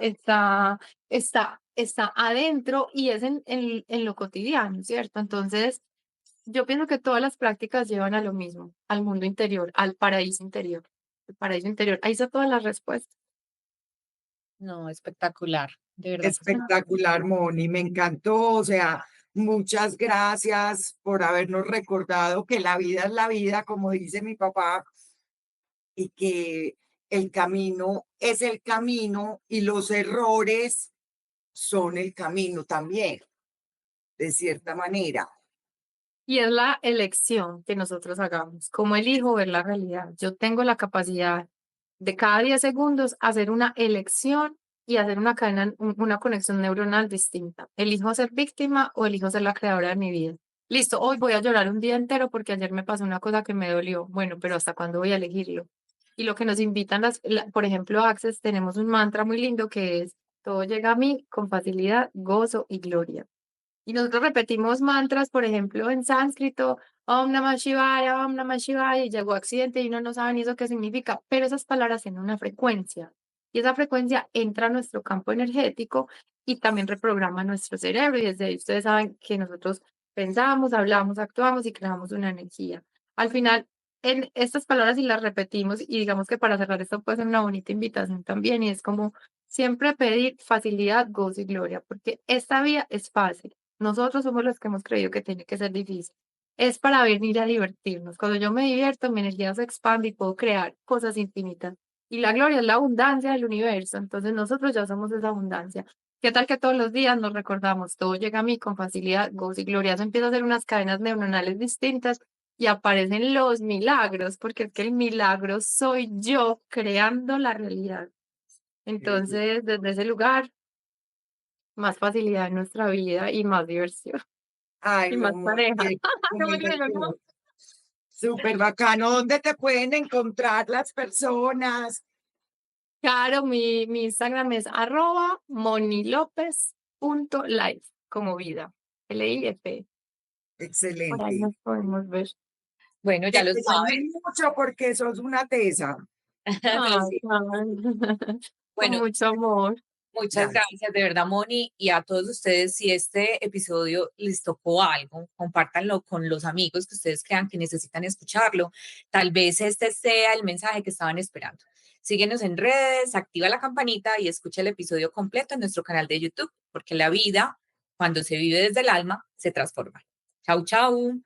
adentro y es en lo cotidiano, ¿cierto? Entonces, yo pienso que todas las prácticas llevan a lo mismo, al mundo interior, al paraíso interior. El paraíso interior, ahí está todas las respuestas. No, espectacular, de verdad que sí. Espectacular, Moni, me encantó. O sea, muchas gracias por habernos recordado que la vida es la vida, como dice mi papá, y que el camino es el camino y los errores son el camino también, de cierta manera. Y es la elección que nosotros hagamos, cómo elijo ver la realidad. Yo tengo la capacidad de cada 10 segundos hacer una elección y hacer una cadena, una conexión neuronal distinta. ¿Elijo ser víctima o elijo ser la creadora de mi vida? Listo, hoy voy a llorar un día entero porque ayer me pasó una cosa que me dolió. Bueno, pero ¿hasta cuándo voy a elegirlo? Y lo que nos invitan, por ejemplo, Access, tenemos un mantra muy lindo que es, todo llega a mí con facilidad, gozo y gloria. Y nosotros repetimos mantras, por ejemplo, en sánscrito, Om Namah Shivaya, y llegó accidente y uno no sabe ni eso qué significa, pero esas palabras tienen una frecuencia. Y esa frecuencia entra a nuestro campo energético y también reprograma nuestro cerebro. Y desde ahí ustedes saben que nosotros pensamos, hablamos, actuamos y creamos una energía. Al final, en estas palabras, si las repetimos, y digamos que para cerrar esto puede ser una bonita invitación también, y es como siempre pedir facilidad, gozo y gloria, porque esta vía es fácil. Nosotros somos los que hemos creído que tiene que ser difícil. Es para venir a divertirnos. Cuando yo me divierto, mi energía se expande y puedo crear cosas infinitas. Y la gloria es la abundancia del universo. Entonces nosotros ya somos esa abundancia. ¿Qué tal que todos los días nos recordamos? Todo llega a mí con facilidad, gozo y gloria. Eso empieza a hacer unas cadenas neuronales distintas y aparecen los milagros, porque es que el milagro soy yo creando la realidad. Entonces, desde ese lugar, más facilidad en nuestra vida y más diversión Ay, y no, más Moni, pareja. qué Qué muy lindo, ¿no? bonito. Súper bacano. ¿Dónde te pueden encontrar las personas? Claro, mi Instagram es @monilopez.life, como vida. LIF. Por ahí Excelente. nos podemos ver. Bueno, Que ya lo te saben. llamen mucho porque sos una tesa. Ay, Sí. Karen. Con Bueno, mucho amor. muchas Gracias. gracias, de verdad, Moni, y a todos ustedes, si este episodio les tocó algo, compártanlo con los amigos que ustedes crean que necesitan escucharlo. Tal vez este sea el mensaje que estaban esperando. Síguenos en redes, activa la campanita y escucha el episodio completo en nuestro canal de YouTube, porque la vida, cuando se vive desde el alma, se transforma. Chau, chau.